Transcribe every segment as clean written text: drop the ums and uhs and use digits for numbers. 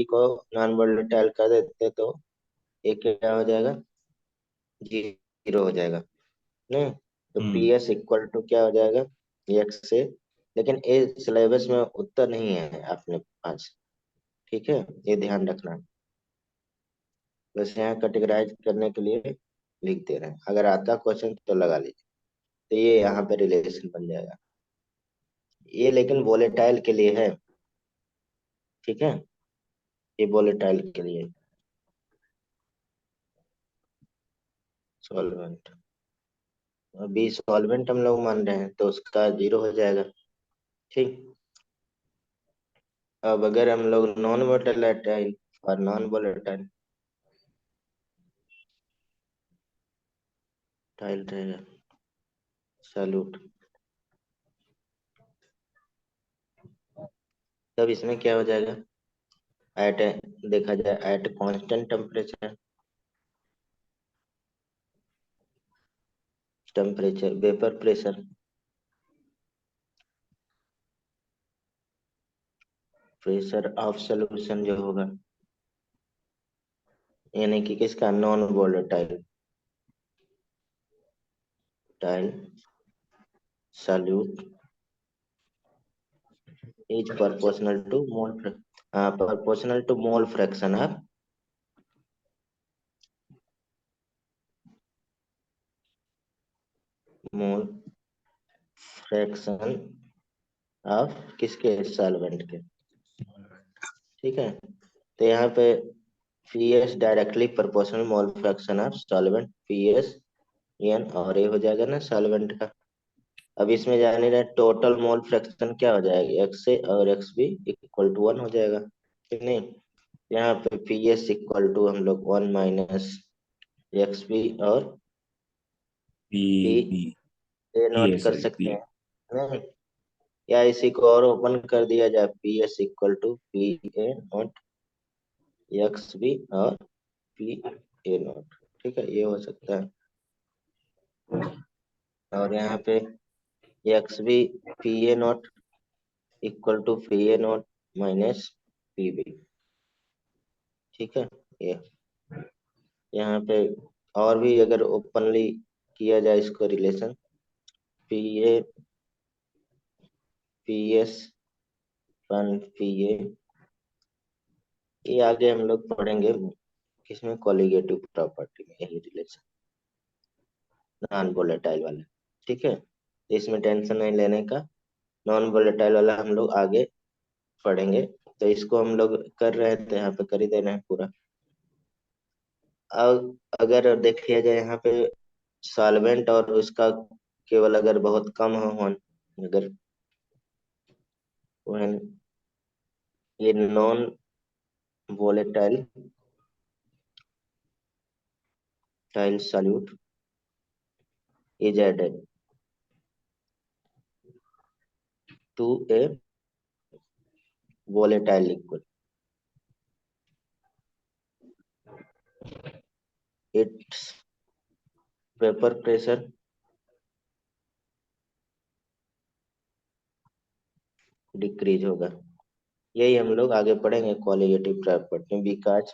को non volatile कर देते तो ये क्या हो जाएगा, जीरो हो जाएगा। नहीं, तो P hmm. S equal to क्या हो जाएगा, एक्स से। लेकिन ये सिलेबस में उत्तर नहीं है अपने पास, ठीक है, ये ध्यान रखना। बस यहाँ कैटेगराइज करने के लिए लिख दे रहे हैं, अगर आता क्वेश्चन तो लगा लीजिए। तो ये यहाँ पे रिलेशन बन जाएगा, ये लेकिन वोलेटाइल के लिए है, ठीक है, ये वोलेटाइल के लिए सॉल्वेंट। अभी सॉल्वेंट हम लोग मान रहे हैं तो उसका जीरो हो जाएगा, ठीक। अब अगर हम लोग नॉन वोलेटाइल और नॉन वोलेटाइल टाइल रहेगा सॉल्यूट, तब इसमें क्या हो जाएगा, एट, देखा जाए at constant temperature, temperature vapour pressure, pressure of solution जो होगा, यानी कि किसका, non volatile tile solute is proportional to mole fraction of mole fraction of किसके, सॉल्वेंट के, ठीक है। तो यहाँ पे P S directly proportional mole fraction of solvent, P S N, और ये हो जाएगा ना सॉल्वेंट का। अब इसमें जाने रहे टोटल मोल फ्रैक्शन क्या हो जाएगा, एक्स से और एक्स भी इक्वल टू वन हो जाएगा, ठीक नहीं। यहाँ पे पी एस इक्वल टू हम लोग वन माइनस एक्स बी और P P B A P not A कर सॉरी सकते पी। हैं, नहीं, या इसी को और ओपन कर दिया जाए, P S equal to P A naught X B और पी ए नोट, ठीक है, ये हो सकता है। और यहाँ पे X B P A naught equal to P A naught minus P B, ठीक है। ये यहाँ पे और भी अगर ओपनली किया जाए इसको relation, P A P S one P A, ये आगे हम लोग पढ़ेंगे किसमें, कॉलिगेटिव प्रॉपर्टी में, यही रिलेशन नॉन वोलेटाइल वाला, ठीक है। तो इसमें टेंशन नहीं लेने का, नॉन वोलेटाइल वाला हम लोग आगे पढ़ेंगे। तो इसको हम लोग कर रहे हैं तो यहाँ पे कर ही देना है पूरा। अब अगर देखिए जाए यहाँ पे सॉल्वेंट और उसका केवल अगर बहुत कम हो, अगर when ये non volatile tile solute is added to a volatile liquid, its vapour pressure decrease होगा। यही हम लोग आगे पढ़ेंगे qualitative property, because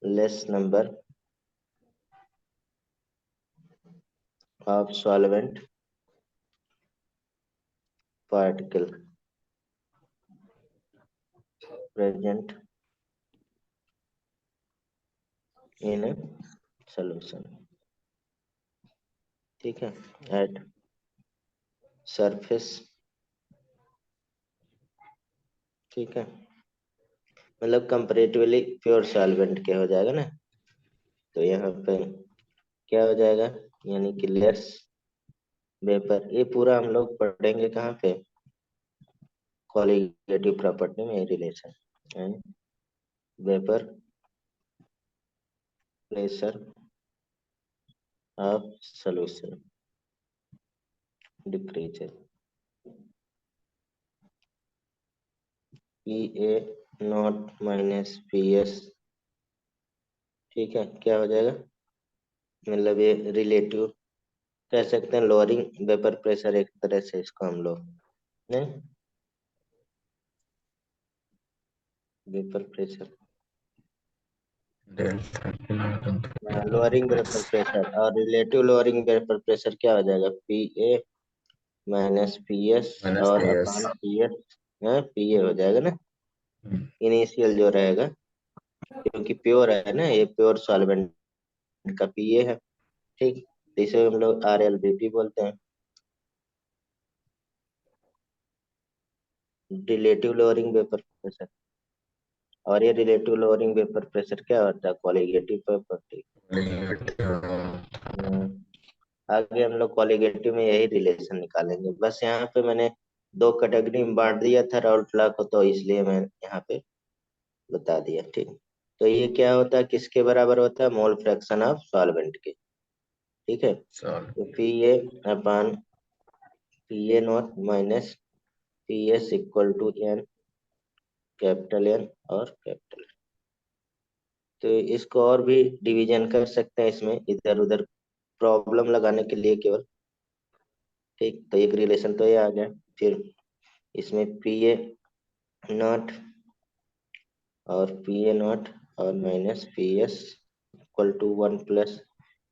less number of solvent particle present in a solution, ठीक है, एट सरफेस, ठीक है, मतलब कंपैरेटिवली प्योर सॉल्वेंट के हो जाएगा ना। तो यहाँ पे क्या हो जाएगा, यानी कि लेस वेपर, ये पूरा हम लोग पढ़ेंगे कहाँ पे, क्वालिटेटिव प्रॉपर्टी में relation and vapour pressure of solution decreases, P A naught minus P S, ठीक है, क्या हो जाएगा, मतलब ये रिलेटिव कह सकते हैं, लोअरिंग वेपर प्रेशर एक तरह से इसको हम लोग, नहीं, vapour pressure, delta kilometre lowering vapour pressure, और रिलेटिव लोअरिंग वेपर प्रेशर क्या हो जाएगा, P A minus P S minus और P S. Upon P S, P A हो जाएगा ना, इनिशियल जो रहेगा, क्योंकि प्योर है ना, ये प्योर सॉल्वेंट का पी ए है। ठीक, तो इसे हम लोग आर एल बी पी बोलते हैं, रिलेटिव लोअरिंग वेपर प्रेशर। और ये रिलेटिव लोअरिंग वेपर प्रेशर क्या होता है, कॉलिगेटिव प्रॉपर्टी। आगे हम लोग कॉलिगेटिव में यही रिलेशन निकालेंगे, बस यहाँ पे मैंने दो कैटेगरी में बांट दिया था राउल्ट लॉ को, तो इसलिए मैं यहाँ पे बता दिया। ठीक, तो ये क्या होता है, किसके बराबर होता है, मोल फ्रैक्शन ऑफ सॉल्वेंट के। ठीक है, तो P A upon P A naught minus P S equal to N, capital N और कैपिटल। तो इसको और भी डिवीजन कर सकते हैं इसमें, इधर उधर प्रॉब्लम लगाने के लिए केवल। ठीक, तो एक रिलेशन तो ये आ गया। फिर इसमें पी ए नॉट और पी ए नॉट और minus P S equal to one plus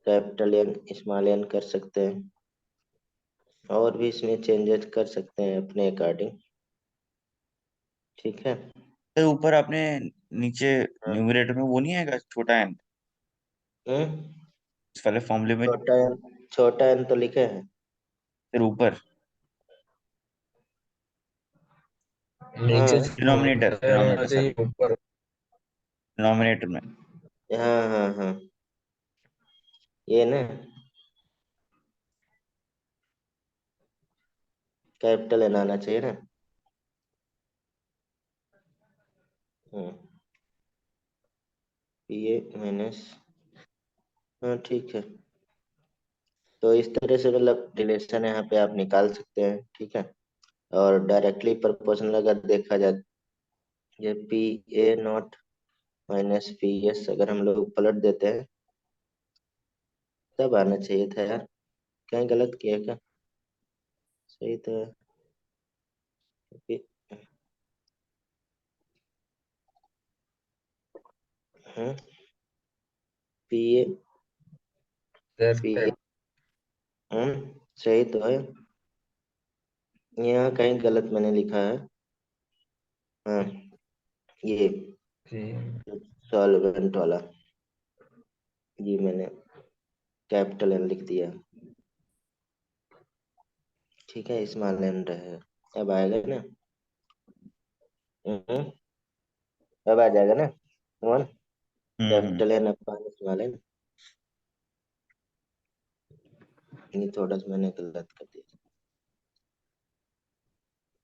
capital N small N कर सकते हैं, और भी इसमें चेंजेस कर सकते हैं अपने अकॉर्डिंग। ठीक है। तो ऊपर आपने नीचे हाँ। न्यूमरेटर में वो नहीं आएगा छोटा एन, हम्म, इस वाले फॉर्मूले में? छोटा एन, छोटा एन तो लिखे हैं। फिर ऊपर नीचे हाँ डिनोमिनेटर, होना डिनोमिनेटर चाहिए, सॉरी, ऊपर डिनोमिनेटर में। हाँ हाँ हाँ, ये ना कैपिटल एन आना चाहिए ना। पी ए माइनस, हाँ ठीक है। तो इस तरह से मतलब रिलेशन यहाँ पे आप निकाल सकते हैं। ठीक है, और डायरेक्टली प्रोपोर्शनल अगर देखा जाए, ये P A naught minus P S अगर हम लोग पलट देते हैं, तब आना चाहिए था यार, कहीं गलत किया क्या, सही तो है। P A P delta A, सही तो है, यहाँ कहीं गलत मैंने लिखा है। हाँ, ये सॉल्वेंट वाला, ये मैंने कैपिटल एन लिख दिया। ठीक है, स्मॉल एन रहे, अब आएगा ना। हम्म, अब आ जाएगा ना one, hmm. Capital N upon small N. ये थोड़ा सा मैंने गलत कर दिया।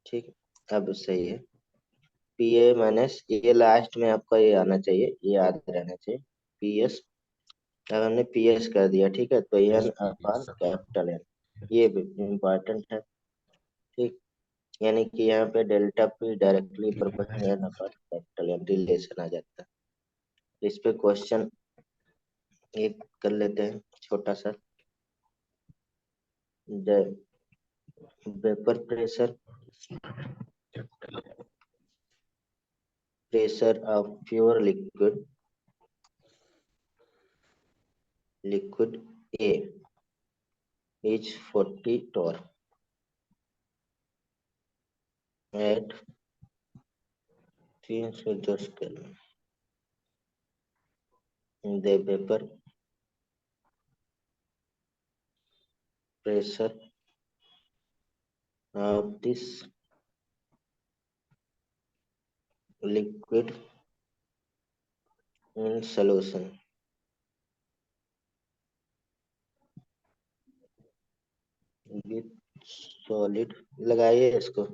ठीक, अब सही है। पी ए माइनस, ये लास्ट में आपका ये आना चाहिए, ये याद रहना चाहिए, पी एस। अब हमने पी एस कर दिया, ठीक है, तो एन अपॉन कैपिटल एन, ये भी इम्पोर्टेंट है। ठीक, यानी कि यहाँ पे delta P directly proportional N upon capital N relation आ जाता है। इस पे क्वेश्चन एक कर लेते हैं छोटा सा, vapour pressure, pressure of pure liquid, liquid A is 40 torr at 310 Kelvin. The vapor pressure of this liquid in solution with solid, लगाइए इसको,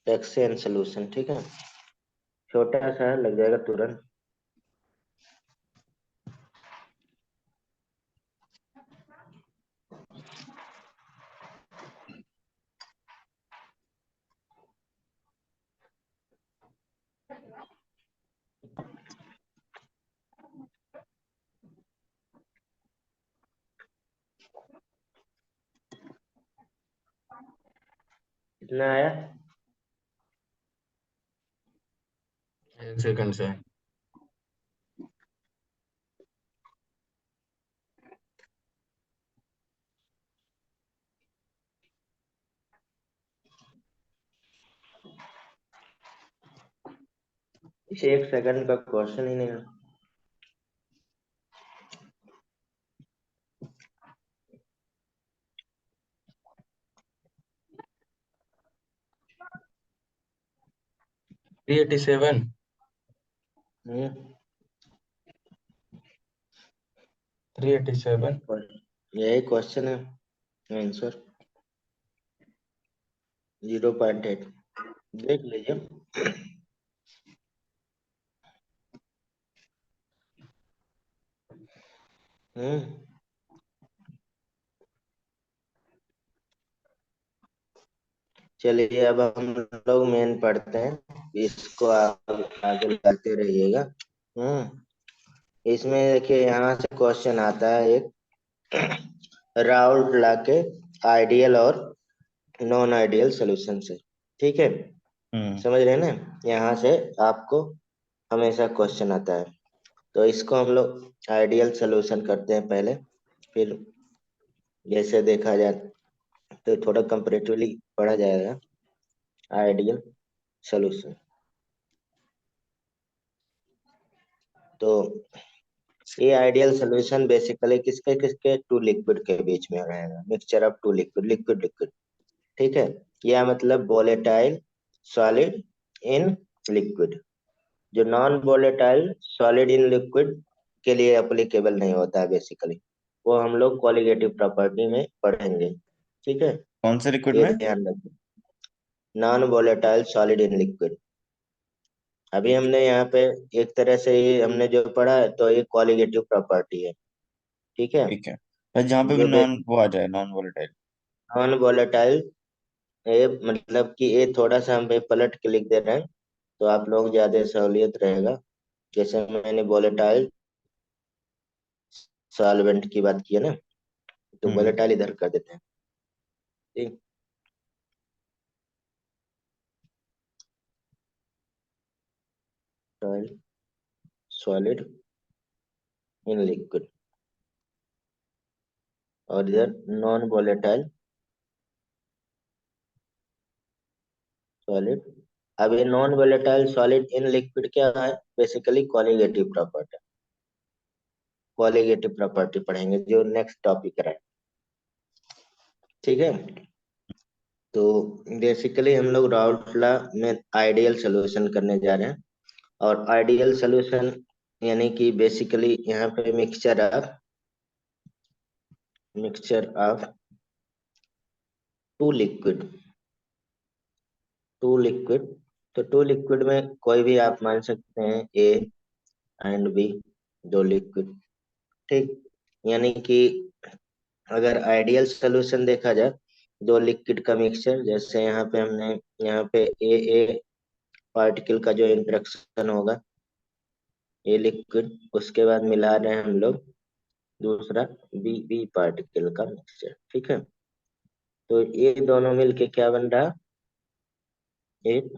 एक्सेन सोल्यूशन। ठीक है, छोटा सा लग जाएगा तुरंत। कितना आया? 1 सेकंड से। इसे 1 सेकंड का क्वेश्चन ही नहीं है। थ्री 87। हम्म 387। यही क्वेश्चन है, आंसर 0.8 देख लीजिए। हम्म चलिए अब हम लोग मेन पढ़ते हैं, इसको आप आगे बढ़ते रहिएगा। इसमें देखिए यहाँ से क्वेश्चन आता है एक राउल्ट लॉ के आइडियल और नॉन आइडियल सॉल्यूशन से। ठीक है, समझ रहे हैं ना? यहाँ से आपको हमेशा क्वेश्चन आता है, तो इसको हम लोग आइडियल सॉल्यूशन करते हैं पहले, फिर जैसे देखा जाए तो थोड़ा कंपैरेटिवली पढ़ा जाएगा आइडियल सॉल्यूशन। तो ये आइडियल सॉल्यूशन बेसिकली किसके किसके टू लिक्विड के बीच में रहेगा, mixture of two liquid, liquid liquid. ठीक है, यह मतलब वोलेटाइल सॉलिड इन लिक्विड। जो non volatile solid in liquid के लिए एप्लीकेबल नहीं होता है बेसिकली, वो हम लोग क्वालिटेटिव प्रॉपर्टी में पढ़ेंगे। ठीक है, कौन से लिक्विड ये में? ध्यान रखें, non volatile solid in liquid. अभी हमने यहाँ पे एक तरह से ये हमने जो पढ़ा है तो ये क्वालिटेटिव प्रॉपर्टी है। ठीक है, ठीक है, बस जहाँ पे भी जो नॉन वो आ जाए, नॉन वोलेटाइल। नॉन वोलेटाइल, ये मतलब कि ये थोड़ा सा हम पे पलट के लिख दे रहे हैं तो आप लोग ज्यादा सहूलियत रहेगा। जैसे मैंने वोलेटाइल सॉल्वेंट की बात की है ना, तो हम्म वोलेटाइल इधर कर देते हैं। ठीक, सॉलिड इन लिक्विड, और इधर नॉन वोलेटाइल सॉलिड। अब ये non volatile solid in liquid क्या है, basically colligative property, colligative property पढ़ेंगे जो नेक्स्ट टॉपिक है। ठीक है, तो बेसिकली हम लोग राउल्ट लॉ में आइडियल सॉल्यूशन करने जा रहे हैं। और आइडियल सॉल्यूशन यानी कि बेसिकली यहाँ पे mixture of two liquid, two liquid. तो टू लिक्विड में कोई भी आप मान सकते हैं ए एंड बी, दो लिक्विड। ठीक, यानी कि अगर आइडियल सॉल्यूशन देखा जाए, दो लिक्विड का मिक्सचर, जैसे यहाँ पे हमने यहाँ पे ए पार्टिकल का जो इंटरेक्शन होगा, ए लिक्विड, उसके बाद मिला रहे हैं हम लोग दूसरा बी पार्टिकल का मिक्सचर। ठीक है, तो ये दोनों मिलके क्या बन रहा, एक,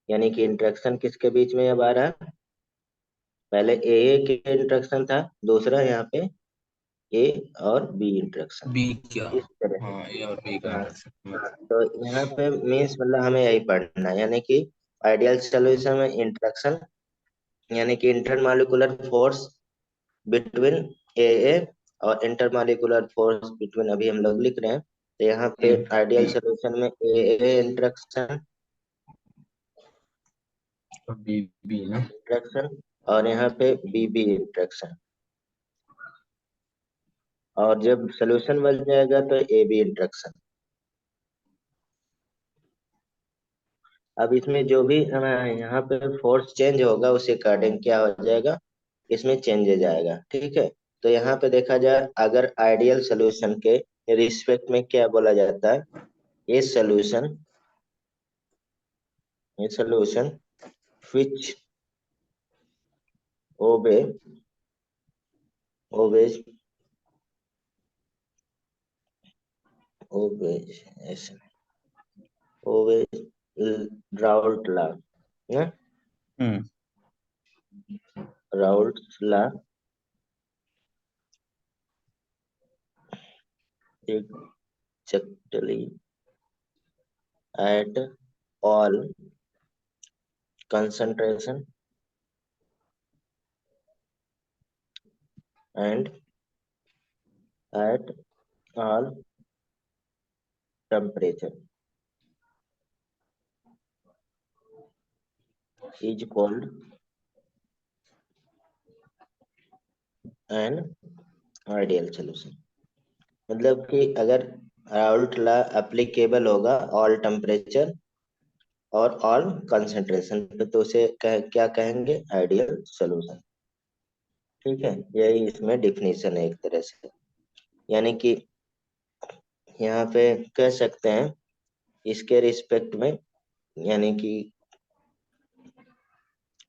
यानी कि इंटरेक्शन किसके बीच में अब आ रहा है, पहले ए के इंटरेक्शन था, दूसरा यहाँ पे ए और बी इंटरेक्शन। बी क्या? इस तरह से। हाँ, ए और बी का हाँ, इंटरसेक्शन। तो यहाँ पे मीन्स मतलब हमें यही पढ़ना है, यानी कि आइडियल सॉल्यूशन में इंटरेक्शन, यानी कि इंटरमॉलिक्यूलर फोर्स बिटवीन ए और इंटरमॉलिक्यूलर फोर्स बिटवीन, अभी हम लोग लिख रहे हैं। तो यहाँ ए पे आइडियल बी सॉल्यूशन में ए इंटरेक्शन, और बी बी ना। इंटरेक्शन, और यहाँ पे बी इंटरेक्शन, और जब सॉल्यूशन बन जाएगा तो ए बी इंटरेक्शन। अब इसमें जो भी यहाँ पे फोर्स चेंज होगा उस अकॉर्डिंग क्या हो जाएगा, इसमें चेंजेज आएगा। ठीक है, तो यहाँ पे देखा जाए अगर आइडियल सॉल्यूशन के रिस्पेक्ट में क्या बोला जाता है, ये सॉल्यूशन, ये solution which obey obeys obeys obey Raoult law, Raoult law exactly at all concentration and at all temperature is called an ideal solution। मतलब कि अगर राउल्ट लॉ एप्लीकेबल होगा ऑल टेम्परेचर और ऑल कंसंट्रेशन पे तो उसे क्या कहेंगे, आइडियल सॉल्यूशन। ठीक है, यही इसमें डिफिनीशन है एक तरह से। यानी कि यहाँ पे कह सकते हैं इसके रिस्पेक्ट में, यानी कि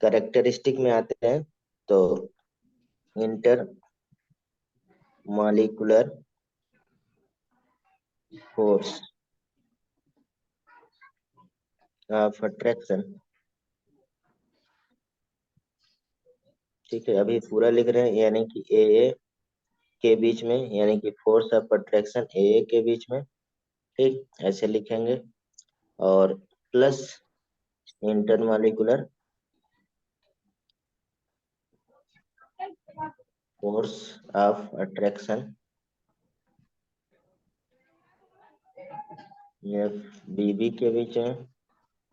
कैरेक्टरिस्टिक में आते हैं तो inter molecular force of attraction. ठीक है, अभी पूरा लिख रहे हैं, यानी कि ए के बीच में, यानी कि फोर्स ऑफ अट्रैक्शन ए के बीच में। ठीक, ऐसे लिखेंगे। और plus intermolecular force of attraction F B के बीच में,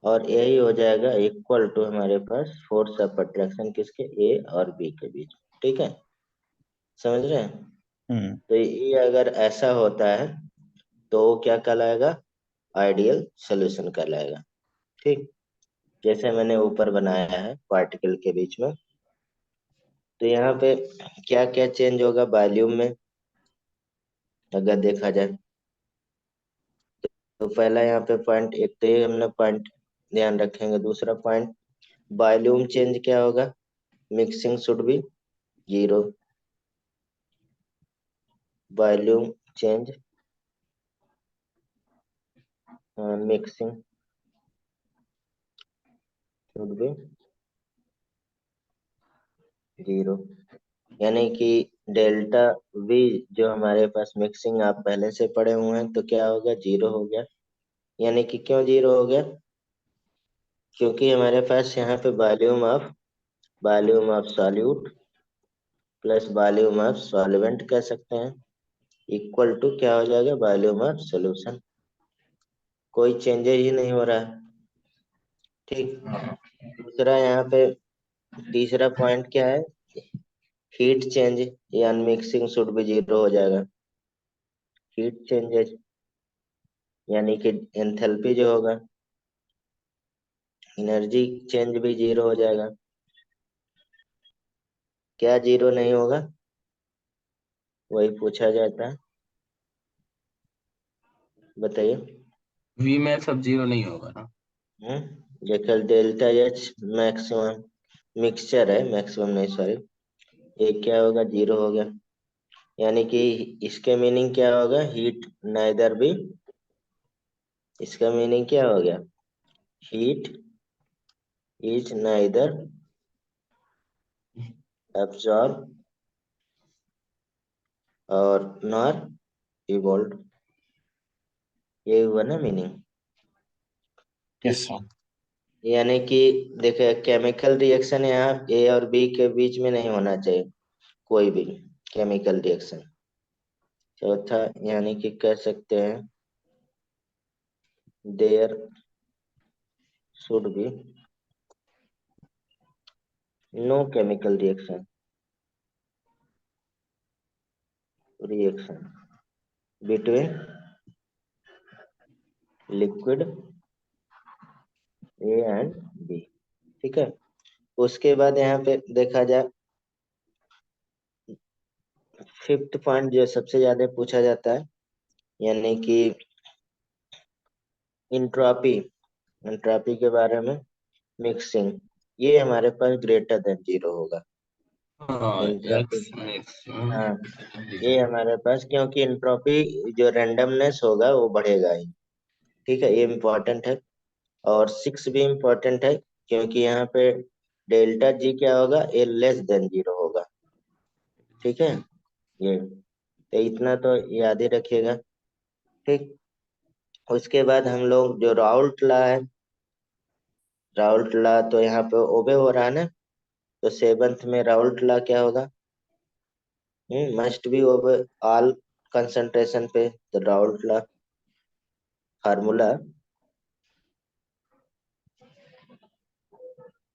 और यही हो जाएगा इक्वल टू हमारे पास फोर्स ऑफ अट्रैक्शन किसके, ए और बी के बीच। ठीक है, समझ रहे हैं। तो ये अगर ऐसा होता है तो क्या कहलाएगा, आइडियल सॉल्यूशन कहलाएगा। ठीक, जैसे मैंने ऊपर बनाया है पार्टिकल के बीच में। तो यहाँ पे क्या क्या चेंज होगा वॉल्यूम में अगर देखा जाए तो पहला यहाँ पे पॉइंट, एक तो ये हमने पॉइंट ध्यान रखेंगे। दूसरा पॉइंट, वॉल्यूम चेंज क्या होगा, mixing should be zero. Volume change mixing should be zero. यानी कि डेल्टा वी जो हमारे पास मिक्सिंग आप पहले से पढ़े हुए हैं तो क्या होगा, जीरो हो गया। यानी कि क्यों जीरो हो गया, क्योंकि हमारे पास यहाँ पे volume of solute plus volume of solvent कह सकते हैं, इक्वल टू क्या हो जाएगा, वॉल्यूम ऑफ सॉल्यूशन। कोई चेंजेस ही नहीं हो रहा है। ठीक, दूसरा यहाँ पे तीसरा पॉइंट क्या है, हीट चेंज या मिक्सिंग शुड भी जीरो हो जाएगा। हीट चेंजेस यानी कि एंथैल्पी जो होगा, एनर्जी चेंज भी जीरो हो जाएगा। क्या जीरो नहीं होगा, वही पूछा जाता है, बताइए। वी में सब जीरो नहीं होगा ना। देखिए डेल्टा एच मैक्सिमम मिक्सचर है, मैक्सिमम नहीं सॉरी, ये क्या होगा, जीरो हो गया। यानी कि इसके मीनिंग क्या होगा, हीट नाइदर भी, इसका मीनिंग क्या हो गया, हीट इज नाइदर एब्जॉर्ब और नॉर इवोल्व। ये हुआ ना मीनिंग। Yes sir. यानी कि देखिए केमिकल रिएक्शन यहाँ ए और बी के बीच में नहीं होना चाहिए, कोई भी केमिकल रिएक्शन। चौथा यानी कि कह सकते हैं there should be no chemical reaction between liquid A and B. ठीक है, उसके बाद यहाँ पे देखा जाए फिफ्थ पॉइंट जो सबसे ज्यादा पूछा जाता है, यानी कि इंट्रोपी, एंट्रोपी के बारे में। मिक्सिंग, ये हमारे पास ग्रेटर देन जीरो होगा। हाँ, एंट्रोपी, एक्स मैक्सिमम हाँ ये हमारे पास, क्योंकि एंट्रोपी जो रैंडमनेस होगा वो बढ़ेगा ही। ठीक है, ये इम्पोर्टेंट है। और 6 भी इम्पोर्टेंट है क्योंकि यहाँ पे डेल्टा जी क्या होगा, ए लेस देन 0 होगा। ठीक है, ये तो इतना तो याद ही रखिएगा। ठीक, उसके बाद हम लोग जो राउल्ट लॉ है, राउल्ट लॉ तो यहाँ पे ओबे हो रहा है ना, तो सेवंथ में राउल्ट लॉ क्या होगा, मस्ट बी ओबे ऑल कंसंट्रेशन पे। तो राउल्ट लॉ फार्मूला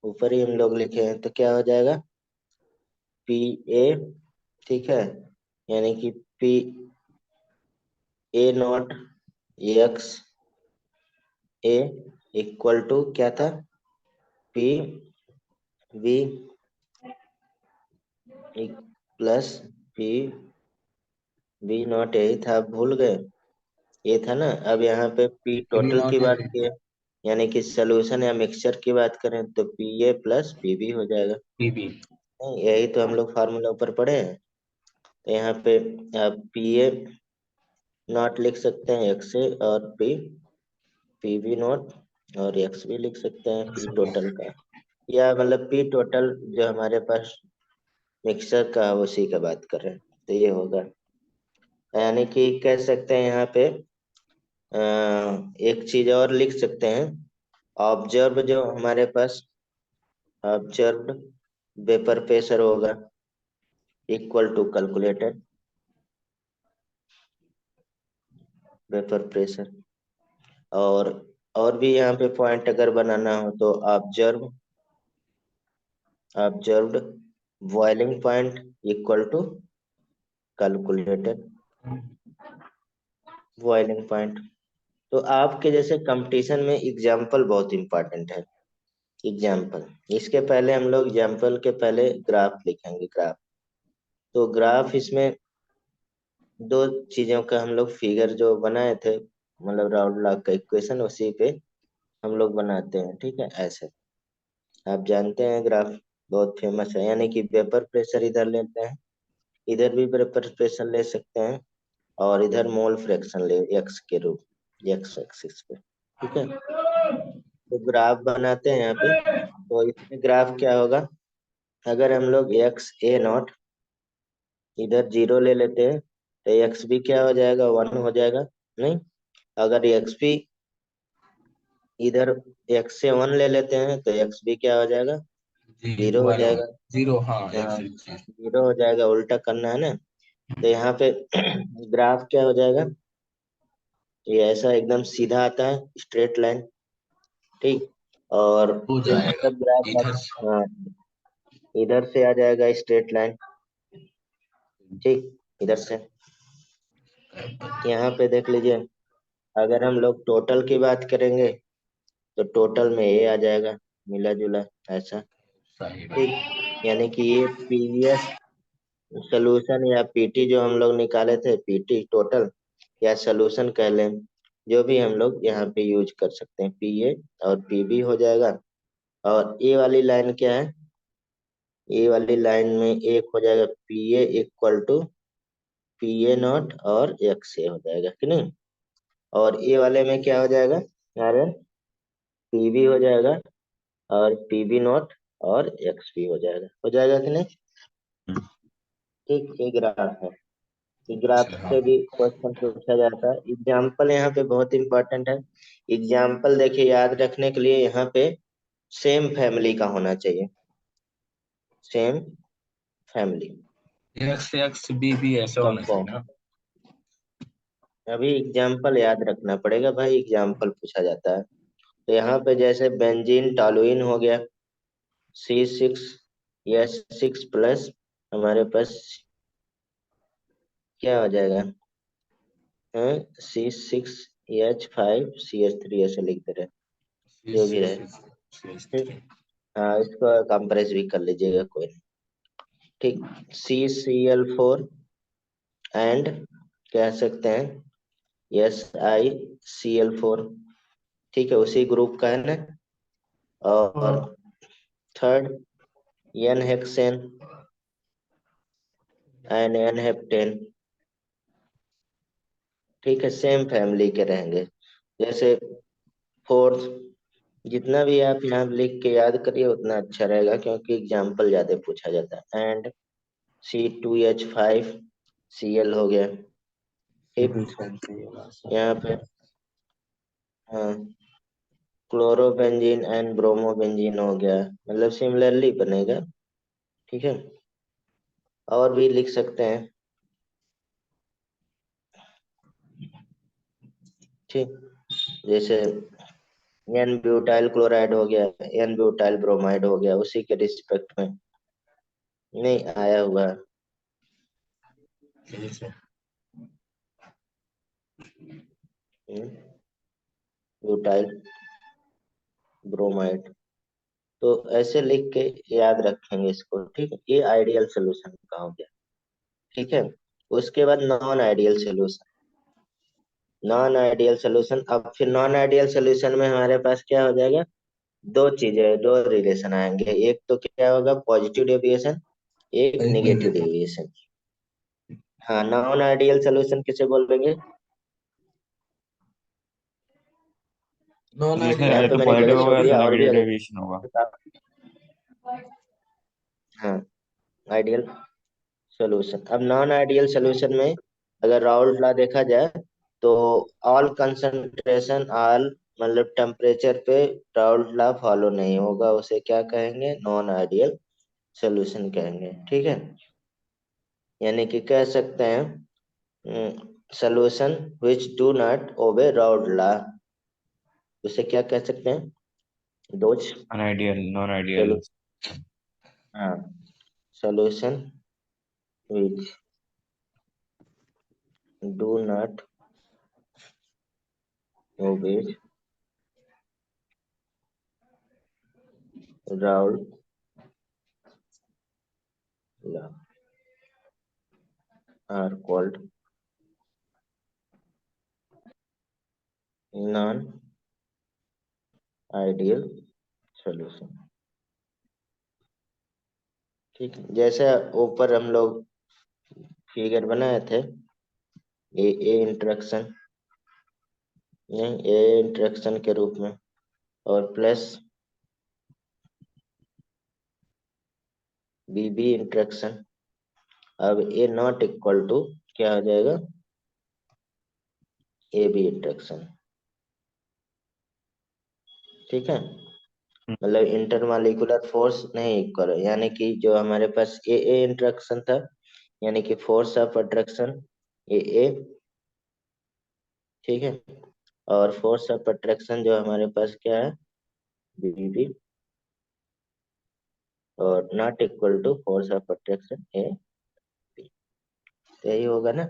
ऊपर ही हम लोग लिखे हैं, तो क्या हो जाएगा, पी ए, ठीक है, यानी कि P A not X A equal to क्या था, P V plus P V naught, यही था, आप भूल गए, ये था ना। अब यहाँ पे पी वी टोटल की नॉट बात है की है, यानी कि सोल्यूशन या मिक्सचर की बात करें तो P A plus P B हो जाएगा। पीबी। यही तो हम लोग फार्मूला ऊपर पढ़े हैं। तो यहाँ पे आप पी ए नॉट लिख सकते हैं एक्स ए, और पी बी नॉट और एक्स भी लिख सकते हैं पी टोटल का, या मतलब पी टोटल जो हमारे पास मिक्सर का उसी का बात कर रहे हैं, तो ये होगा। यानी कि कह सकते हैं यहाँ पे एक चीज और लिख सकते हैं, ऑब्जर्व जो हमारे पास ऑब्जर्व्ड वेपर प्रेशर होगा equal to calculated vapour pressure. और भी यहाँ पे पॉइंट अगर बनाना हो तो observed boiling point equal to calculated boiling point. तो आपके जैसे कंपटीशन में एग्जाम्पल बहुत इंपॉर्टेंट है। एग्जाम्पल, इसके पहले हम लोग एग्जाम्पल के पहले ग्राफ लिखेंगे, ग्राफ। तो ग्राफ इसमें दो चीजों का हम लोग फिगर जो बनाए थे, मतलब राउंड लॉग का इक्वेशन, उसी पे हम लोग बनाते हैं। ठीक है, ऐसे आप जानते हैं ग्राफ बहुत फेमस है, यानी कि वेपर प्रेशर इधर लेते हैं, इधर भी वेपर प्रेशर ले सकते हैं, और इधर मोल फ्रैक्शन ले एक्स के रूप, एक्स एक्सिस पे। ठीक है, तो ग्राफ बनाते हैं यहाँ पे। तो इसमें ग्राफ क्या होगा, अगर हम लोग एक्स ए नॉट इधर 0 ले लेते हैं तो एक्स भी क्या हो जाएगा, 1 हो जाएगा। नहीं, अगर एक्स भी इधर एक्स से 1 ले लेते हैं तो एक्स भी क्या हो जाएगा, जी 0 हो वन वन जाएगा। जीरो, हाँ एक हाँ, से 0 हो जाएगा, उल्टा करना है ना। तो यहाँ पे ग्राफ क्या हो जाएगा, ये ऐसा एकदम सीधा आता है, स्ट्रेट लाइन। ठीक, और हो जाएगा जब ग्राफ इधर आप, से। हाँ, इधर से आ जाएगा स्ट्रेट लाइन। ठीक, इधर से यहाँ पे देख लीजिए, अगर हम लोग टोटल की बात करेंगे तो टोटल में ए आ जाएगा, मिला जुला ऐसा। सही ठीक, बात। यानी कि ये पीवीएस सोल्यूशन या पीटी जो हम लोग निकाले थे, पीटी टोटल या सोल्यूशन कह लें, जो भी हम लोग यहाँ पे यूज कर सकते हैं, पीए और पीबी हो जाएगा। और ए वाली लाइन क्या है, ए वाली लाइन में एक हो जाएगा पीए इक्वल टू पीए नॉट और एक्स ए हो जाएगा कि नहीं। और ए वाले में क्या हो जाएगा, यार पीबी हो जाएगा और पीबी नॉट और एक्स भी हो जाएगा कि नहीं। ठीक, ये ग्राफ है, ग्राफ अच्छा, हाँ। से भी क्वेश्चन पूछा जाता है। एग्जाम्पल यहाँ पे बहुत इंपॉर्टेंट है। एग्जाम्पल देखिए, याद रखने के लिए यहाँ पे सेम फैमिली का होना चाहिए, same family, X X B B ऐसा होना चाहिए कंपाउंड। ना। अभी एग्जाम्पल याद रखना पड़ेगा भाई, एग्जाम्पल पूछा जाता है। तो यहाँ पे जैसे बेंजीन टॉलुइन हो गया, C6 या 6 प्लस, हमारे पास क्या हो जाएगा, C6H5CH3 ऐसे लिख दे रहे हैं, सी जो भी सी रहे। सी सी ठीक, हाँ, इसको कंप्रेस भी कर लीजिएगा, कोई नहीं। ठीक, CCl4 एंड कह सकते हैं SiCl4। ठीक है, उसी ग्रुप का है ना। और third N hexane and N heptane. ठीक है, सेम फैमिली के रहेंगे। जैसे फोर्थ जितना भी आप यहाँ लिख के याद करिए उतना अच्छा रहेगा, क्योंकि एग्जाम्पल ज्यादा पूछा जाता है। एंड C2H5Cl हो गया। ठीक, यहाँ पे हाँ क्लोरोबेंजीन एंड ब्रोमोबेंजीन हो गया, मतलब सिमिलरली बनेगा। ठीक है, और भी लिख सकते हैं। ठीक, जैसे एन ब्यूटाइल क्लोराइड हो गया, एन ब्यूटाइल ब्रोमाइड हो गया, उसी के रिस्पेक्ट में नहीं आया हुआ है। ठीक है। ब्यूटाइल ब्रोमाइड, तो ऐसे लिख के याद रखेंगे इसको। ठीक है, ये आइडियल सोल्यूशन का हो गया। ठीक है, उसके बाद non ideal solution. Non ideal solution, अब फिर नॉन आइडियल सोल्यूशन में हमारे पास क्या हो जाएगा, दो चीजें, दो रिलेशन आएंगे। एक तो क्या होगा, पॉजिटिव डेविएशन, एक एक नेगेटिव negative। डेविएशन। हाँ, नॉन आइडियल सोल्यूशन किसे बोलेंगे? नॉन जिसमें यहाँ आइडियल। या पे तो मैंने पॉजिटिव गलत होगा छोड़ या तो दिया, और भी नेगेटिव अगर डेविएशन होगा। हाँ आइडियल सोल्यूशन। अब नॉन आइडियल सोल्यूशन में अगर राउल्ट लॉ देखा जाए तो ऑल कंसंट्रेशन, ऑल मतलब टेम्परेचर पे राउल्ट लॉ फॉलो नहीं होगा, उसे क्या कहेंगे, नॉन आइडियल सोल्यूशन कहेंगे। ठीक है, यानी कि कह सकते हैं solution which do not obey Raoult law, उसे क्या कह सकते हैं, दोज अनआइडियल, नॉन आइडियल। सोल्यूशन। हाँ, solution which do not obey Raoult law are called non ideal solution। ठीक है, जैसे ऊपर हम लोग फिगर बनाए थे, ए इंट्रैक्शन, नहीं ए इंट्रैक्शन के रूप में, और प्लस बी इंट्रैक्शन। अब ए नॉट इक्वल टू क्या हो जाएगा, ए बी इंट्रैक्शन। ठीक है, मतलब इंटरमॉलिक्यूलर फोर्स नहीं इक्वल है, यानी कि जो हमारे पास ए इंट्रैक्शन था, यानी कि फोर्स ऑफ अट्रैक्शन ए। ठीक है, और फोर्स ऑफ अट्रैक्शन जो हमारे पास क्या है, बी, और not equal to force of attraction A. यही होगा ना,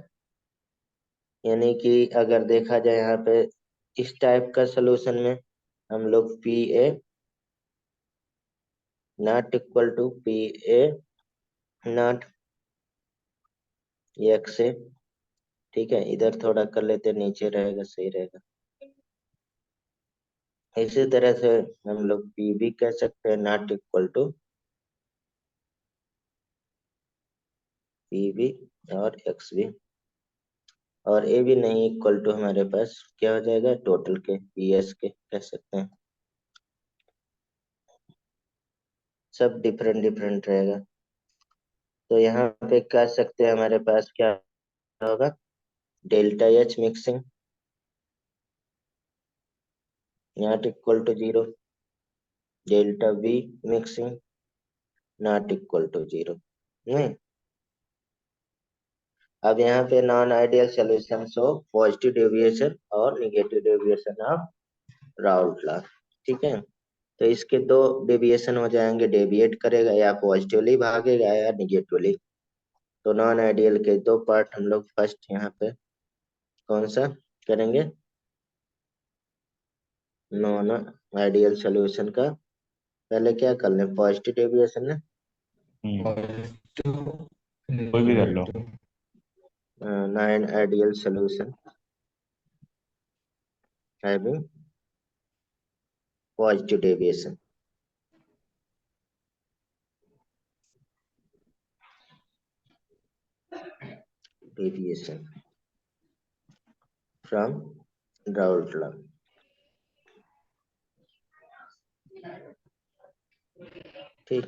यानी कि अगर देखा जाए यहाँ पे इस टाइप का सोल्यूशन में हम लोग P A not equal to P A not X A. ठीक है, इधर थोड़ा कर लेते, नीचे रहेगा, सही रहेगा। इसी तरह से हम लोग पी भी कह सकते हैं naught equal to P B और एक्स भी, और ए भी नहीं इक्वल टू हमारे पास क्या हो जाएगा, टोटल के पी एस के कह सकते हैं। सब डिफरेंट डिफरेंट रहेगा, तो यहाँ पे कह सकते हैं हमारे पास क्या होगा, delta H mixing naught equal to zero, delta V mixing naught equal to zero. नहीं, अब यहाँ पे नॉन आइडियल सोल्यूशन हो पॉजिटिव डेविएशन और negative deviation of Raoult law. ठीक है, तो इसके दो डेविएशन हो जाएंगे, डेविएट करेगा या पॉजिटिवली भागेगा या निगेटिवली। तो नॉन आइडियल के दो पार्ट हम लोग फर्स्ट यहाँ पे कौन सा करेंगे, नॉन आइडियल सोल्यूशन का पहले क्या कर लें, पॉजिटिव डेविएशन है, पॉजिटिव कोई भी कर लो। Negative. Non ideal solution having positive deviation. Deviation from Raoult law। ठीक।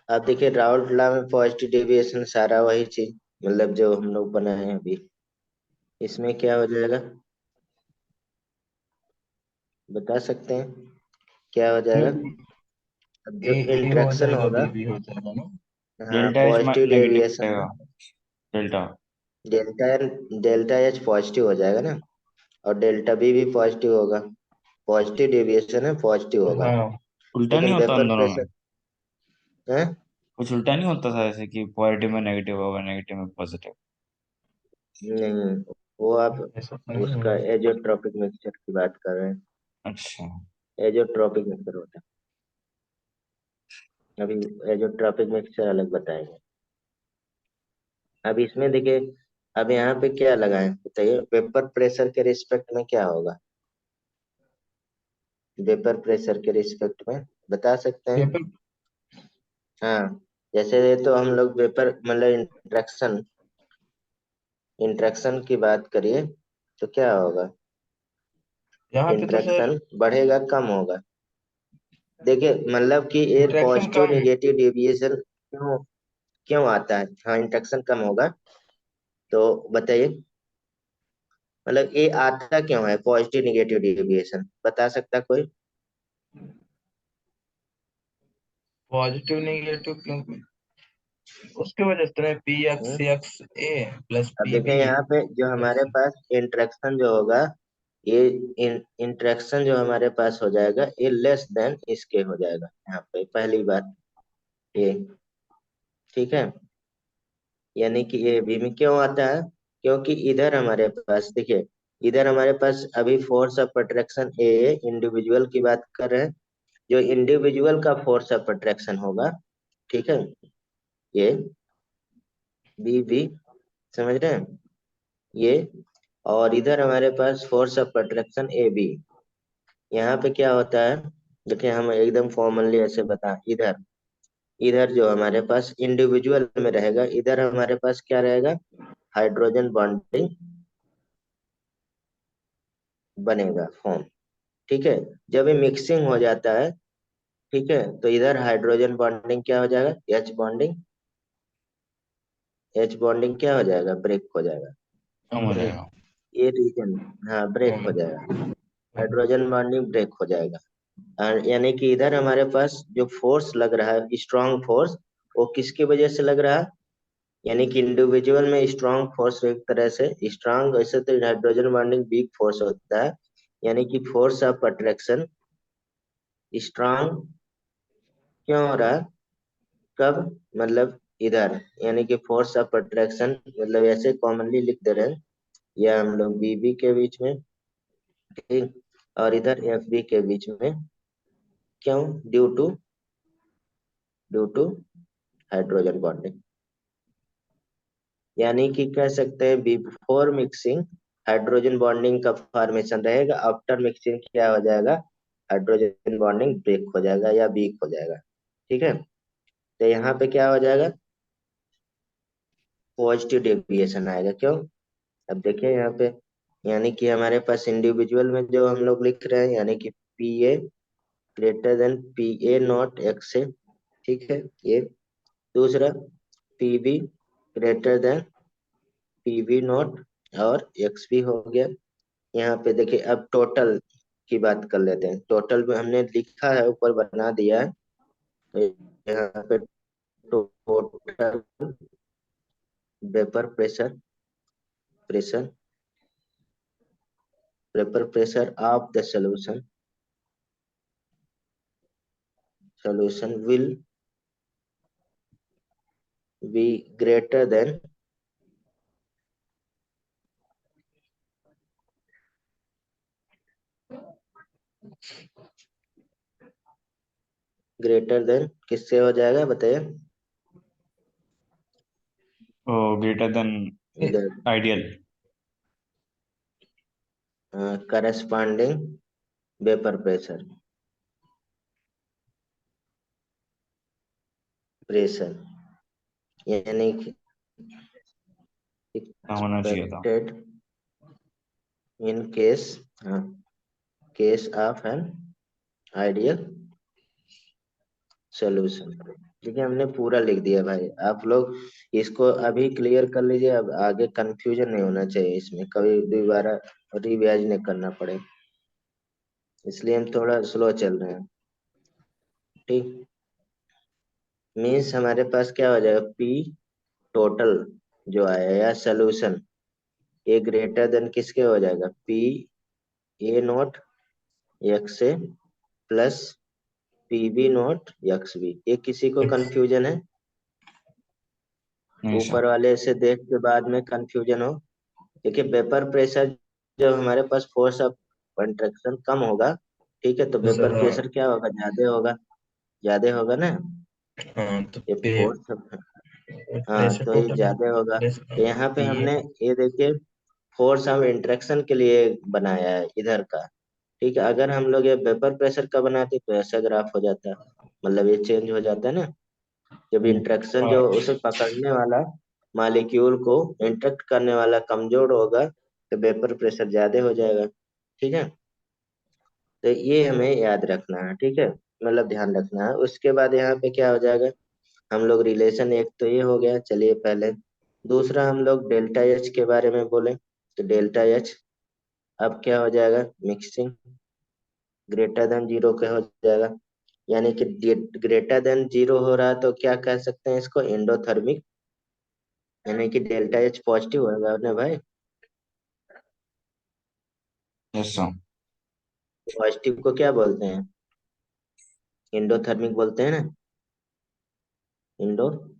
अब देखिए राउल्ट लॉ में पॉजिटिव डेविएशन सारा वही चीज, मतलब जो हम लोग बनाए हैं अभी, इसमें क्या हो जाएगा बता सकते हैं, क्या हो जाएगा? अब जो ए हो इंट्रैक्शन जाएगा, होगा, बी भी हो जाएगा ना। हाँ delta H positive negative deviation रहेगा। में delta delta delta H positive हो जाएगा ना, और डेल्टा बी भी पॉजिटिव होगा, पॉजिटिव डेविएशन है पॉजिटिव होगा। हाँ, उल्टा नहीं लेकिन होता उन वेपर दोनों में? प्रेशर है, कुछ उल्टा नहीं होता था, ऐसे कि पॉजिटिव में नेगेटिव होगा, नेगेटिव में पॉजिटिव? नहीं वो आप ऐसा तो नहीं उसका होगा। एजोट्रोपिक मिक्सचर की बात कर रहे हैं, अच्छा। एजोट्रोपिक मिक्सचर होता है। अभी एजोट्रोपिक मिक्सचर अलग बताएंगे। अब इसमें देखिए, अब यहाँ पे क्या लगाएं बताइए, वेपर प्रेशर के रिस्पेक्ट में क्या होगा, वेपर प्रेशर के रिस्पेक्ट में बता सकते हैं? पेपर हाँ, जैसे ये तो हम लोग वेपर मतलब इंट्रैक्शन इंट्रैक्शन की बात करिए तो क्या होगा, यहाँ पे तो सर इंट्रैक्शन बढ़ेगा कम होगा? देखिए मतलब कि ये इंट्रैक्शन पॉजिटिव कम। नेगेटिव डेविएशन क्यों क्यों आता है, हाँ इंट्रैक्शन कम होगा, तो बताइए मतलब ये आता क्यों है पॉजिटिव नेगेटिव डेविएशन, बता सकता कोई? पॉजिटिव नेगेटिव क्योंकि उसकी वजह से P x hmm? X A plus अब पी देखें बी यहाँ पे जो हमारे प्लस। पास इंट्रैक्शन जो होगा, ये इंट्रैक्शन जो हमारे पास हो जाएगा ये लेस देन इसके हो जाएगा, यहाँ पे पहली बात ये, ठीक है। यानी कि ये भी में क्यों आता है, क्योंकि इधर हमारे पास देखिए, इधर हमारे पास अभी force of attraction A individual की बात कर रहे हैं, जो इंडिविजुअल का फोर्स ऑफ अट्रैक्शन होगा, ठीक है, ये बी समझ रहे हैं ये, और इधर हमारे पास force of attraction A B. यहाँ पे क्या होता है, देखिए हम एकदम फॉर्मली ऐसे बता, इधर इधर जो हमारे पास इंडिविजुअल में रहेगा, इधर हमारे पास क्या रहेगा, हाइड्रोजन बॉन्डिंग बनेगा फॉर्म, ठीक है। जब ये मिक्सिंग हो जाता है, ठीक है, तो इधर हाइड्रोजन बॉन्डिंग क्या हो जाएगा, एच बॉन्डिंग क्या हो जाएगा, ब्रेक हो जाएगा। कम हो जाएगा। ये रीजन, हाँ ब्रेक हो जाएगा, हाइड्रोजन बॉन्डिंग ब्रेक हो जाएगा। यानी कि इधर हमारे पास जो फोर्स लग रहा है स्ट्रांग फोर्स, वो किसकी वजह से लग रहा है, यानी कि इंडिविजुअल में स्ट्रांग फोर्स एक तरह से स्ट्रांग, ऐसे तो हाइड्रोजन बॉन्डिंग वीक फोर्स होता है, यानी कि फोर्स ऑफ अट्रैक्शन स्ट्रांग क्यों हो रहा है, कब, मतलब इधर, यानी कि फोर्स ऑफ अट्रैक्शन मतलब ऐसे कॉमनली लिख दे रहे हैं, या हम लोग बीबी के बीच में, ठीक, और इधर एफ बी के बीच में, क्यों, ड्यू टू हाइड्रोजन बॉन्डिंग। यानी कि कह सकते हैं बिफोर मिक्सिंग हाइड्रोजन बॉन्डिंग का फॉर्मेशन रहेगा, आफ्टर मिक्सिंग क्या हो जाएगा, हाइड्रोजन बॉन्डिंग ब्रेक हो जाएगा या वीक हो जाएगा, ठीक है। तो यहाँ पे क्या हो जाएगा, पॉजिटिव डेविएशन आएगा, क्यों? अब देखिए यहाँ पे, यानी कि हमारे पास इंडिविजुअल में जो हम लोग लिख रहे हैं, यानी कि P A greater than P A not X से, ठीक है ये। दूसरा P B greater than P B naught और एक्स बी हो गया। यहाँ पे देखिए अब टोटल की बात कर लेते हैं, टोटल में हमने लिखा है ऊपर बना दिया है, तो यहाँ पे total vapour pressure vapour pressure of the solution will be greater than किससे हो जाएगा बताइए, ग्रेटर देन इधर आइडियल। करस्पॉन्डिंग वेपर प्रेशर यानी कि होना चाहिए था। Expected in case of an ideal solution. ठीक है, हमने पूरा लिख दिया भाई। आप लोग इसको अभी क्लियर कर लीजिए, अब आगे कंफ्यूजन नहीं होना चाहिए इसमें, कभी दोबारा रिवाइज नहीं करना पड़े, इसलिए हम थोड़ा स्लो चल रहे हैं। ठीक, मीन्स हमारे पास क्या हो जाएगा, पी टोटल जो आया या सोल्यूशन, ए ग्रेटर देन किसके हो जाएगा, P A not X A plus P B naught X B. ये किसी को कंफ्यूजन है, नहीं सर। ऊपर वाले से देख के बाद में कंफ्यूजन हो? देखिए वेपर प्रेशर, जब हमारे पास फोर्स ऑफ कंट्रैक्शन कम होगा, ठीक है, तो तो सर वेपर हाँ। प्रेशर क्या होगा, ज्यादा होगा, ज्यादा होगा ना। हाँ तो ये पे फोर्स, हाँ प्रेशर तो ये टोटल ज्यादा होगा। प्रेशर तो यहाँ पे पी ए। हमने ये देखिए फोर्स ऑफ इंटरेक्शन के लिए बनाया है इधर का। ठीक है, अगर हम लोग ये वेपर प्रेशर का बनाते तो ऐसा ग्राफ हो जाता, मतलब ये चेंज हो जाता है ना, जब इंटरेक्शन हाँ जो उसे पकड़ने वाला मालिक्यूल को इंटरेक्ट करने वाला कमजोर होगा तो वेपर प्रेशर ज्यादा हो जाएगा। ठीक है, तो ये हमें याद रखना है, ठीक है, मतलब ध्यान रखना है। उसके बाद यहाँ पे क्या हो जाएगा, हम लोग रिलेशन, एक तो ये हो गया, चलिए पहले दूसरा हम लोग डेल्टा एच के बारे में बोले, तो डेल्टा एच अब क्या हो जाएगा, मिक्सिंग ग्रेटर देन जीरो का हो जाएगा, यानी कि ग्रेटर देन जीरो हो रहा है तो क्या कह सकते हैं इसको, एंडोथर्मिक, यानी कि डेल्टा एच पॉजिटिव होगा ना भाई। Yes sir. पॉजिटिव को क्या बोलते हैं, एंडोथर्मिक बोलते हैं ना, एंडोथर्मिक।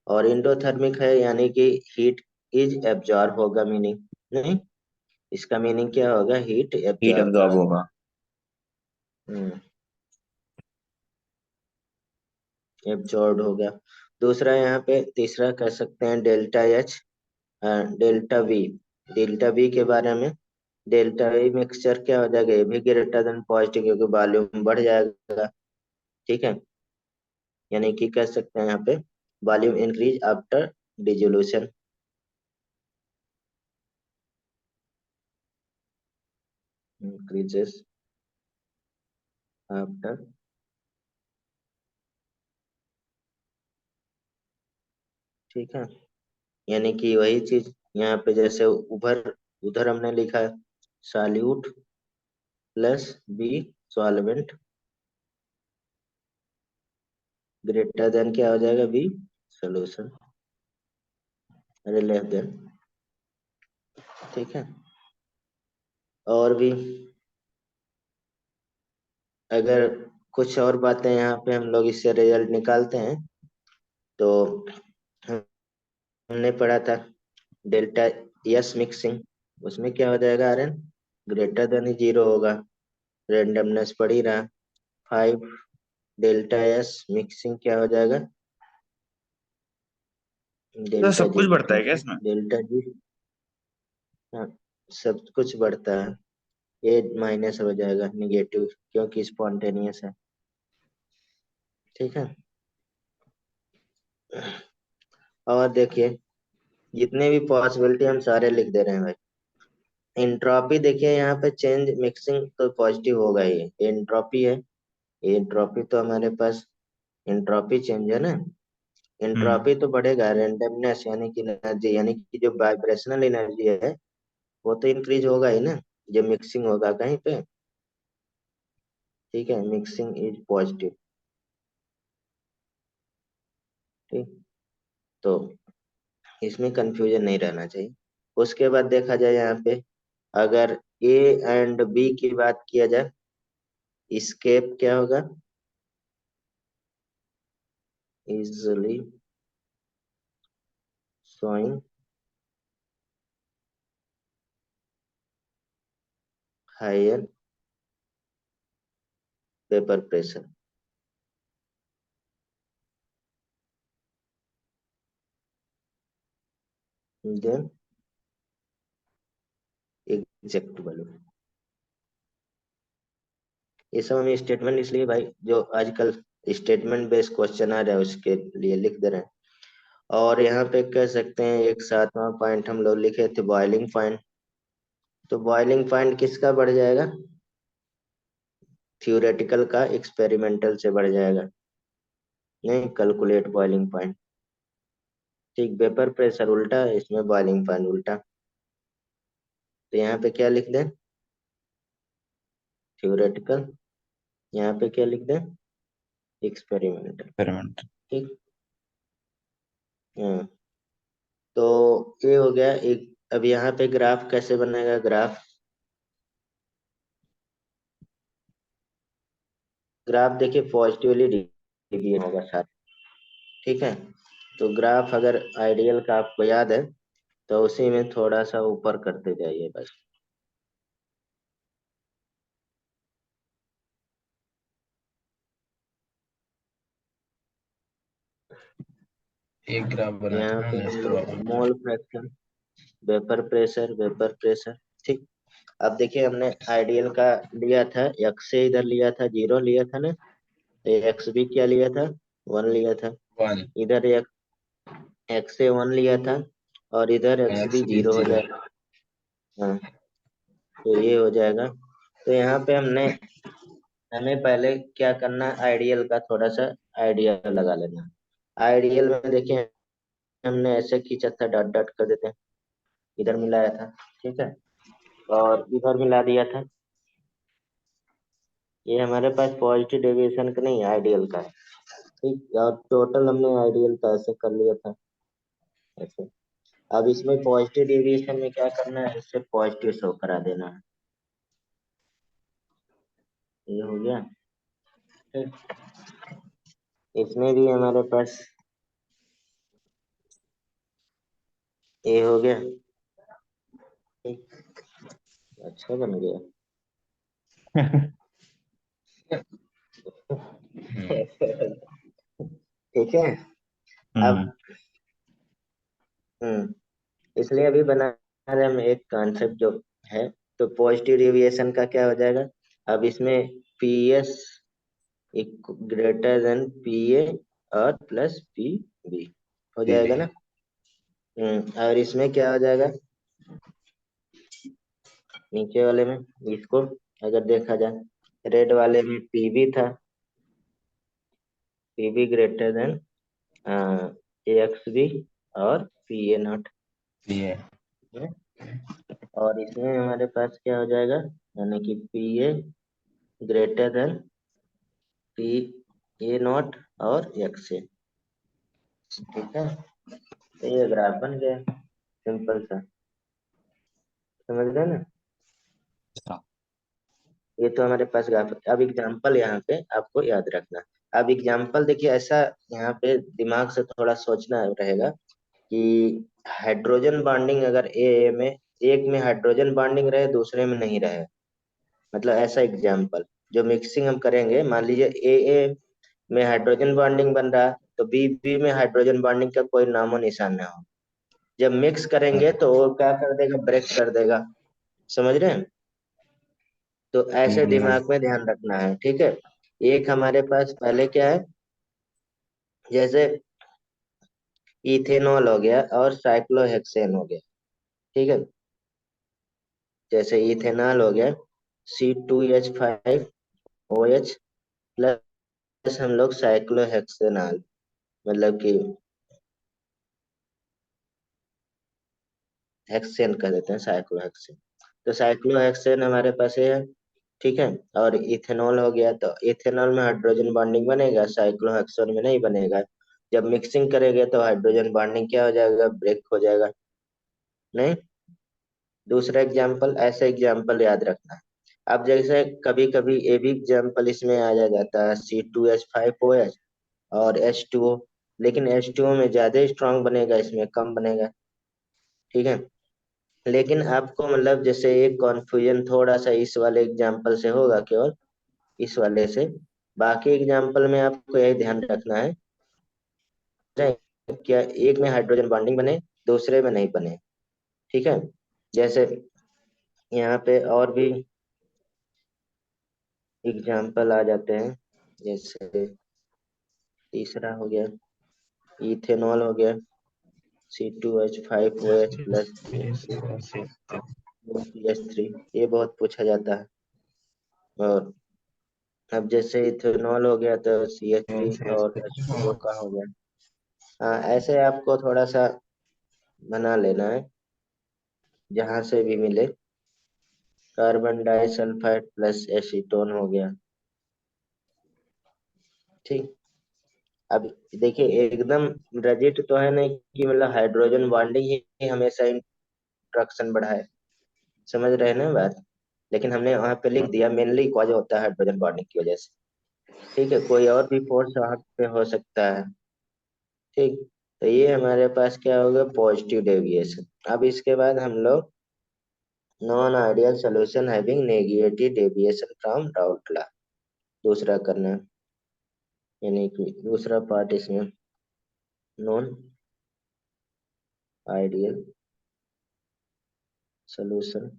और एंडोथर्मिक है यानी कि हीट इज एब्जॉर्ब होगा, मीनिंग नहीं, इसका मीनिंग क्या होगा, हीट हीट एब्जॉर्ब अब्जॉर्ब होगा। होगा। एब्जॉर्ब होगा। दूसरा यहाँ पे तीसरा कह सकते हैं delta H, delta we. Delta we के बारे में, डेल्टा वी मिक्सचर क्या हो जाएगा, ये भी ग्रेटर देन पॉजिटिव, क्योंकि वॉल्यूम बढ़ जाएगा। ठीक है, यानी कि कह सकते हैं यहाँ पे volume increase after dissolution, increases after, ठीक है, यानी कि वही चीज यहाँ पे जैसे उभर, उधर हमने लिखा है solute plus B solvent greater than क्या हो जाएगा, बी सोल्यूशन, अरे लेस देन। ठीक है, और भी अगर कुछ और बातें यहाँ पे हम लोग इससे रिजल्ट निकालते हैं, तो हमने पढ़ा था डेल्टा यस मिक्सिंग, उसमें क्या हो जाएगा, आर एन ग्रेटर देन ही जीरो होगा, रेंडमनेस पड़ ही रहा। 5 डेल्टा एस मिक्सिंग क्या हो जाएगा, तो डेल्टा सब जी, कुछ बढ़ता है क्या इसमें? डेल्टा जी, हाँ, सब कुछ बढ़ता है, ये माइनस हो जाएगा निगेटिव, क्योंकि स्पॉन्टेनियस है। ठीक है, और देखिए जितने भी पॉसिबिलिटी हम सारे लिख दे रहे हैं भाई। एंट्रोपी देखिए यहाँ पे चेंज मिक्सिंग तो पॉजिटिव होगा ही, एंट्रोपी है, एंट्रोपी तो हमारे पास एंट्रोपी चेंज है ना, हम्म। एंट्रोपी तो बढ़ेगा, रेंडमनेस यानी कि एनर्जी, यानी कि जो वाइब्रेशनल एनर्जी है वो तो इंक्रीज होगा ही ना, जब मिक्सिंग होगा कहीं पे। ठीक है, मिक्सिंग इज पॉजिटिव। ठीक, तो इसमें कंफ्यूजन नहीं रहना चाहिए। उसके बाद देखा जाए यहाँ पे, अगर ए एंड बी की बात किया जाए, स्केप क्या होगा, easily showing higher vapor pressure than exact value। ये सब हम स्टेटमेंट इसलिए भाई, जो आजकल स्टेटमेंट बेस्ड क्वेश्चन आ रहा है उसके लिए लिख दे रहे हैं। और यहाँ पे कह सकते हैं एक सातवां पॉइंट हम लोग लिखे थे बॉइलिंग पॉइंट, तो बॉइलिंग पॉइंट किसका बढ़ जाएगा, थ्योरेटिकल का एक्सपेरिमेंटल से बढ़ जाएगा। नहीं, कैलकुलेट बॉइलिंग पॉइंट। ठीक, वेपर प्रेशर उल्टा, इसमें बॉइलिंग पॉइंट उल्टा। तो यहाँ पे क्या लिख दें? थ्योरेटिकल। यहाँ पे क्या लिख दें? एक्सपेरिमेंटल। एक्सपेरिमेंट। ठीक। हाँ, तो ये हो गया एक। अब यहाँ पे ग्राफ कैसे बनेगा? ग्राफ देखिए पॉजिटिवली डिविएट होगा सर। ठीक है, तो ग्राफ अगर आइडियल का आपको याद है तो उसी में थोड़ा सा ऊपर करते जाइए बस। एक ग्राफ बना था यहाँ ना पे हम नेक्स्ट लोग वाला। Mole fraction, vapour pressure. ठीक। अब देखिए हमने आइडियल का लिया था, एक्स से इधर लिया था, 0 लिया था ना, तो एक्स भी क्या लिया था? 1 लिया था। 1 इधर एक्स से 1 लिया था, और इधर एक्स एक्स भी भी 0 हो 0। जाएगा। हाँ, तो ये हो जाएगा। तो यहाँ पे हमें पहले क्या करना है? आइडियल का थोड़ा सा आइडिया लगा लेना। आइडियल में देखिए हमने ऐसे खींचा था, डॉट डॉट कर देते हैं, इधर मिलाया था। ठीक है, और इधर मिला दिया था। ये हमारे पास पॉजिटिव डेविएशन का नहीं, आइडियल का है। ठीक, और टोटल हमने आइडियल का ऐसे कर लिया था ऐसे। अब इसमें पॉजिटिव डेविएशन में क्या करना है? इससे पॉजिटिव शो करा देना है। ये हो गया। ठीक। इसमें भी हमारे पास ये हो गया। ठीक, अच्छा बन गया। हम्म। ठीक है। हम्म। अब इसलिए अभी बना रहे हम एक कॉन्सेप्ट जो है। तो पॉजिटिव डेविएशन का क्या हो जाएगा? अब इसमें P S greater than P ए और प्लस पी बी हो जाएगा ना। और इसमें क्या हो जाएगा? नीचे वाले में इसको अगर देखा जाए, रेड वाले में पी बी था, P B greater than A X B और पी ए नॉट। ये और इसमें हमारे पास क्या हो जाएगा? यानी कि P A greater than P A naught और एक्स ए। ठीक है, तो ये ग्राफ बन गया, सिंपल सा। समझ गए ना? अच्छा। ये तो हमारे पास ग्राफ। अब एग्जांपल यहाँ पे आपको याद रखना। अब एग्जांपल देखिए ऐसा, यहाँ पे दिमाग से थोड़ा सोचना रहेगा कि हाइड्रोजन बॉन्डिंग अगर ए में, एक में हाइड्रोजन बॉन्डिंग रहे, दूसरे में नहीं रहे, मतलब ऐसा एग्जांपल जो मिक्सिंग हम करेंगे। मान लीजिए ए में हाइड्रोजन बॉन्डिंग बन रहा है, तो बी में हाइड्रोजन बॉन्डिंग का कोई नामो निशान ना हो। जब मिक्स करेंगे तो वो क्या कर देगा? ब्रेक कर देगा। समझ रहे हैं? तो ऐसे हम्म, दिमाग में ध्यान रखना है। ठीक है, एक हमारे पास पहले क्या है? जैसे इथेनॉल हो गया और साइक्लोहेक्सेन हो गया। ठीक है, जैसे इथेनॉल हो गया, C2H5OH प्लस, हम लोग साइक्लोहेक्सेनॉल, मतलब कि हेक्सेन कह देते हैं, साइक्लोहेक्सेन। तो साइक्लोहेक्सेन हमारे पास ये है। ठीक है, और इथेनॉल हो गया, तो इथेनॉल में हाइड्रोजन बॉन्डिंग बनेगा, साइक्लोहेक्सेन में नहीं बनेगा। जब मिक्सिंग करेंगे तो हाइड्रोजन बॉन्डिंग क्या हो जाएगा? ब्रेक हो जाएगा। नहीं, दूसरा एग्जाम्पल, ऐसे एग्जाम्पल याद रखना है। अब जैसे कभी कभी ये भी एग्जाम्पल इसमें आ जाता है, C2H5OH और H2O। लेकिन H2O में ज्यादा स्ट्रांग बनेगा, इसमें कम बनेगा। ठीक है, लेकिन आपको मतलब जैसे एक कॉन्फ्यूजन थोड़ा सा इस वाले एग्जाम्पल से होगा, केवल इस वाले से। बाकी एग्जाम्पल में आपको यही ध्यान रखना है, क्या एक में हाइड्रोजन बॉन्डिंग बने, दूसरे में नहीं बने। ठीक है, जैसे यहाँ पे और भी एग्जाम्पल आ जाते हैं। जैसे तीसरा हो गया, इथेनॉल हो गया, C2H5OH प्लस CH3। ये बहुत पूछा जाता है। और अब जैसे इथेनॉल हो गया तो CH3 और H2O का हो गया। हाँ, ऐसे आपको थोड़ा सा बना लेना है, जहां से भी मिले। कार्बन डाइसल्फाइड प्लस एसीटोन हो गया। ठीक। अब देखिए, एकदम रजिड तो है नहीं कि मतलब हाइड्रोजन बॉन्डिंग ही हमेशा इंट्रैक्शन बढ़ाए। समझ रहे हैं ना बात? लेकिन हमने वहां पे लिख दिया मेनली कॉज होता है हाइड्रोजन बॉन्डिंग की वजह से। ठीक है, कोई और भी फोर्स वहां पे हो सकता है। ठीक। तो ये हमारे पास क्या होगा, पॉजिटिव डेविएशन। अब इसके बाद हम लोग non ideal solution having negative deviation from doubt law दूसरा करना है। यानी कि दूसरा पार्ट इसमें नॉन आइडियल सोल्यूशन।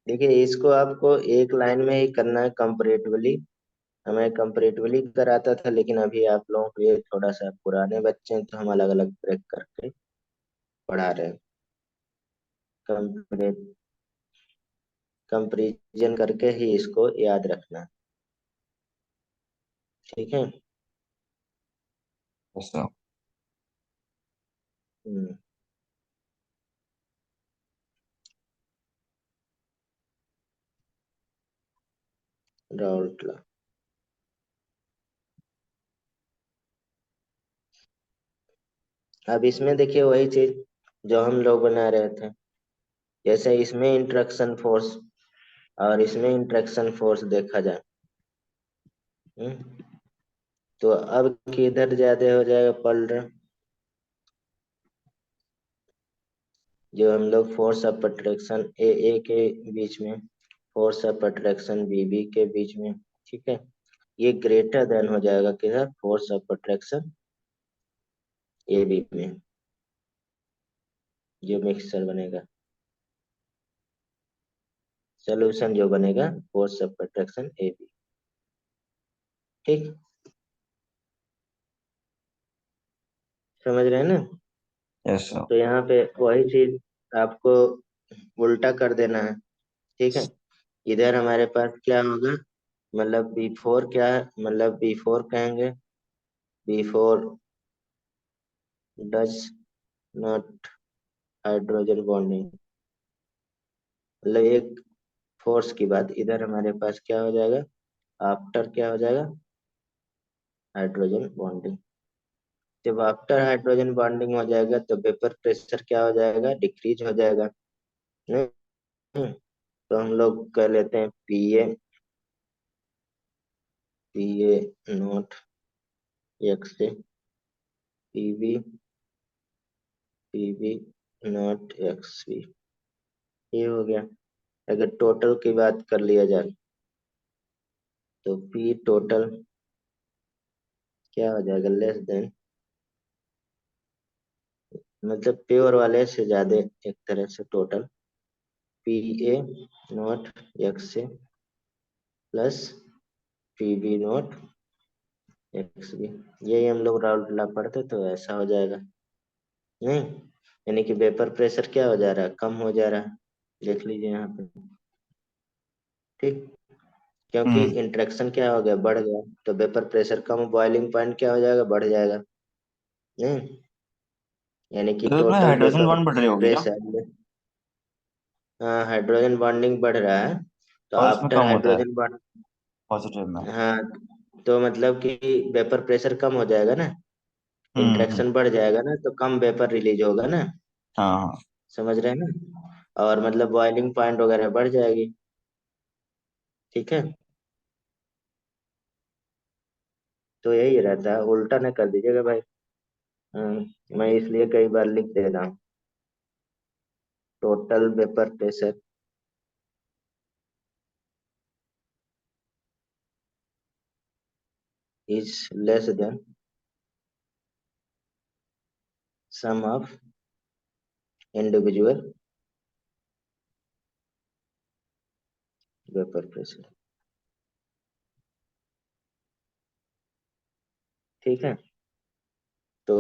देखिए, इसको आपको एक लाइन में ही करना है कंपैरेटिवली। हमें कंपैरेटिवली कराता था, लेकिन अभी आप लोगों को ये थोड़ा सा पुराने बच्चे हैं तो हम अलग अलग ब्रेक करके पढ़ा रहे हैं। कंपेरे कंपेरिजन करके ही इसको याद रखना। ठीक है। ऐसा। हम्म। डाउट ला। अब इसमें देखिए वही चीज जो हम लोग बना रहे थे। जैसे इसमें इंट्रैक्शन फोर्स और इसमें इंट्रैक्शन फोर्स देखा जाए। हम्म, तो अब किधर ज्यादा हो जाएगा पल्टर, जो हम लोग फोर्स ऑफ अट्रैक्शन ए के बीच में, फोर्स ऑफ अट्रैक्शन बी के बीच में। ठीक है, ये ग्रेटर देन हो जाएगा किधर, फोर्स ऑफ अट्रैक्शन AB में, जो मिक्सचर बनेगा, सोल्यूशन जो बनेगा फोर्स ऑफ अट्रैक्शन AB। ठीक। समझ रहे हैं ना? ऐसा। तो यहाँ पे वही चीज आपको उल्टा कर देना है। ठीक है। इधर हमारे पास क्या होगा, मतलब बिफोर क्या है, मतलब बिफोर कहेंगे, before does not hydrogen bonding, मतलब एक फोर्स की बात। इधर हमारे पास क्या हो जाएगा, आफ्टर क्या हो जाएगा, हाइड्रोजन बॉन्डिंग। जब आफ्टर हाइड्रोजन बॉन्डिंग हो जाएगा तो वेपर प्रेशर क्या हो जाएगा, डिक्रीज हो जाएगा। नहीं? तो हम लोग कह लेते हैं पी ए नॉट एक्स से पी बी नॉट XB। ये हो गया। अगर टोटल की बात कर लिया जाए तो P टोटल क्या हो जाएगा, लेस देन, मतलब प्योर वाले से ज्यादा, एक तरह से टोटल PA नॉट X से प्लस PB नॉट XB। यही हम लोग राउंड ला पढ़ते तो ऐसा हो जाएगा। नहीं, यानी कि वेपर प्रेशर क्या हो जा रहा है, कम हो जा रहा है। देख लीजिए यहाँ पे। ठीक। क्योंकि हम्म। इंट्रैक्शन क्या हो गया, बढ़ गया, तो वेपर प्रेशर कम, बॉइलिंग पॉइंट क्या हो जाएगा, बढ़ जाएगा। नहीं, यानी कि तो इसमें टोटल हाइड्रोजन वेपर बॉन्ड बढ़ रही होगी क्या? प्रेशर, हाँ हाइड्रोजन बॉन्डिंग बढ़ रहा है। तो और इसमें आफ्टर कम होता है हाइड्रोजन बॉन्ड, पॉजिटिव में। हाँ, तो मतलब कि वेपर प्रेशर कम हो जाएगा ना, हम्म। इंट्रैक्शन बढ़ जाएगा ना, तो कम वेपर रिलीज होगा ना। हाँ हाँ। समझ रहे हैं ना? और मतलब बॉइलिंग पॉइंट वगैरह बढ़ जाएगी। ठीक है। तो यही रहता है, उल्टा न कर दीजिएगा भाई। मैं इसलिए कई बार लिख दे रहा हूँ, total vapour pressure is less than sum of individual vapour pressure. ठीक है। तो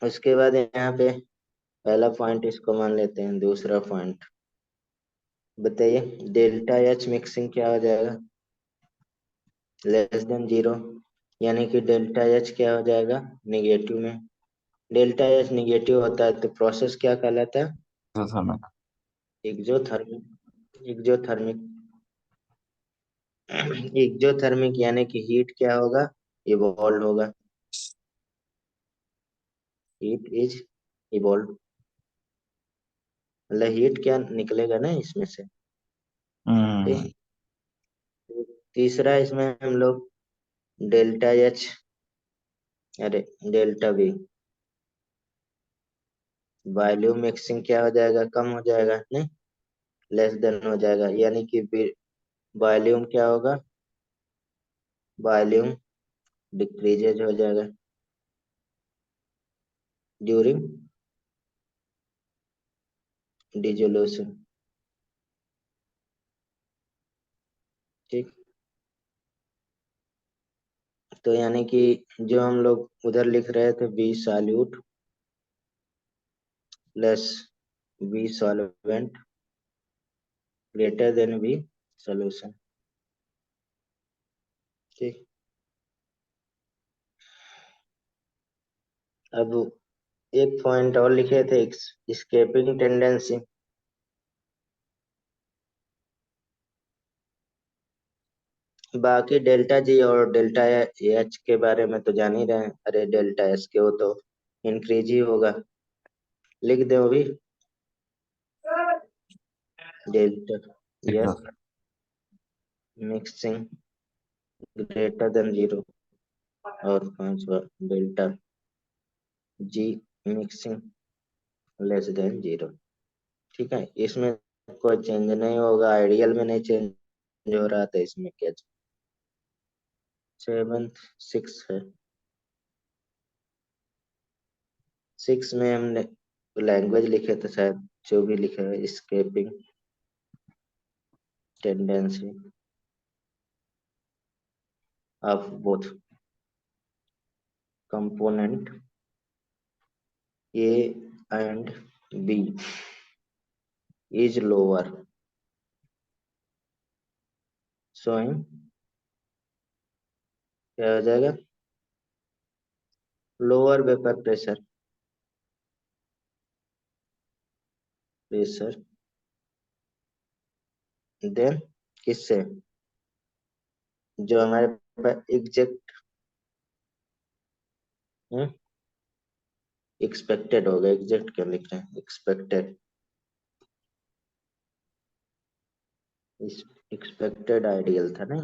उसके बाद यहाँ पे पहला पॉइंट इसको मान लेते हैं, दूसरा पॉइंट बताइए डेल्टा एच मिक्सिंग क्या हो जाएगा, लेस देन जीरो, यानी कि डेल्टा एच क्या हो जाएगा, निगेटिव में। डेल्टा एच निगेटिव होता है तो प्रोसेस क्या कहलाता है, एक्सोथर्मिक। एक्जोथर्मिक। एक्जोथर्मिक। एक्जोथर्मिक यानी कि हीट क्या होगा, इवॉल्व होगा, हीट इज इवॉल्व, मतलब हीट क्या निकलेगा ना इसमें से। हम्म। ठीक। तो तीसरा इसमें हम लोग डेल्टा एच, अरे डेल्टा बी, वॉल्यूम मिक्सिंग क्या हो जाएगा, कम हो जाएगा, नहीं लेस देन हो जाएगा, यानी कि वॉल्यूम क्या होगा, वॉल्यूम डिक्रीजेज हो जाएगा ड्यूरिंग डिसोल्यूशन। ठीक। तो यानी कि जो हम लोग उधर लिख रहे थे B solute plus B solvent greater than B solution. ठीक। अब एक पॉइंट और लिखे थे, escaping टेंडेंसी। बाकी डेल्टा जी और डेल्टा एच के बारे में तो जान ही रहे हैं, अरे डेल्टा एस के वो तो इंक्रीज ही होगा, लिख दो अभी डेल्टा ठीक है। S mixing greater than zero, और पांचवा delta G mixing less than zero. ठीक है, इसमें कोई चेंज नहीं होगा, आइडियल में नहीं चेंज हो रहा था, इसमें क्या, सेवंथ सिक्स है। सिक्स में हमने लैंग्वेज लिखे थे शायद, जो भी लिखे है escaping tendency of both component A and B is lower, showing क्या हो जाएगा, lower vapour pressure, pressure than किससे, जो हमारे पास एग्जैक्ट एक्सपेक्टेड होगा, एग्जैक्ट क्यों लिख रहे हैं, एक्सपेक्टेड, एक्सपेक्टेड आइडियल था ना,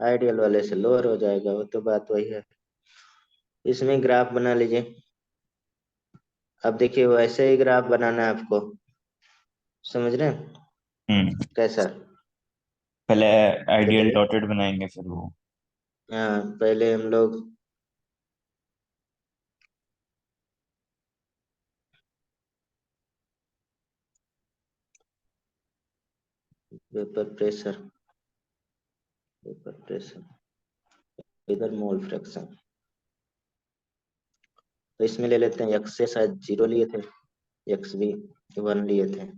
आइडियल वाले से लोअर हो जाएगा, वो तो बात वही है। इसमें ग्राफ बना लीजिए। अब देखिए वैसे ही ग्राफ बनाना है आपको, समझ रहे हैं हम्म। कैसा, पहले आइडियल बताइए। डॉटेड बनाएंगे फिर वो। हाँ पहले हम लोग वेपर प्रेशर, वेपर प्रेशर, इधर मोल फ्रैक्शन, तो इसमें ले लेते हैं एक्स से शायद जीरो लिए थे, एक्स भी वन लिए थे,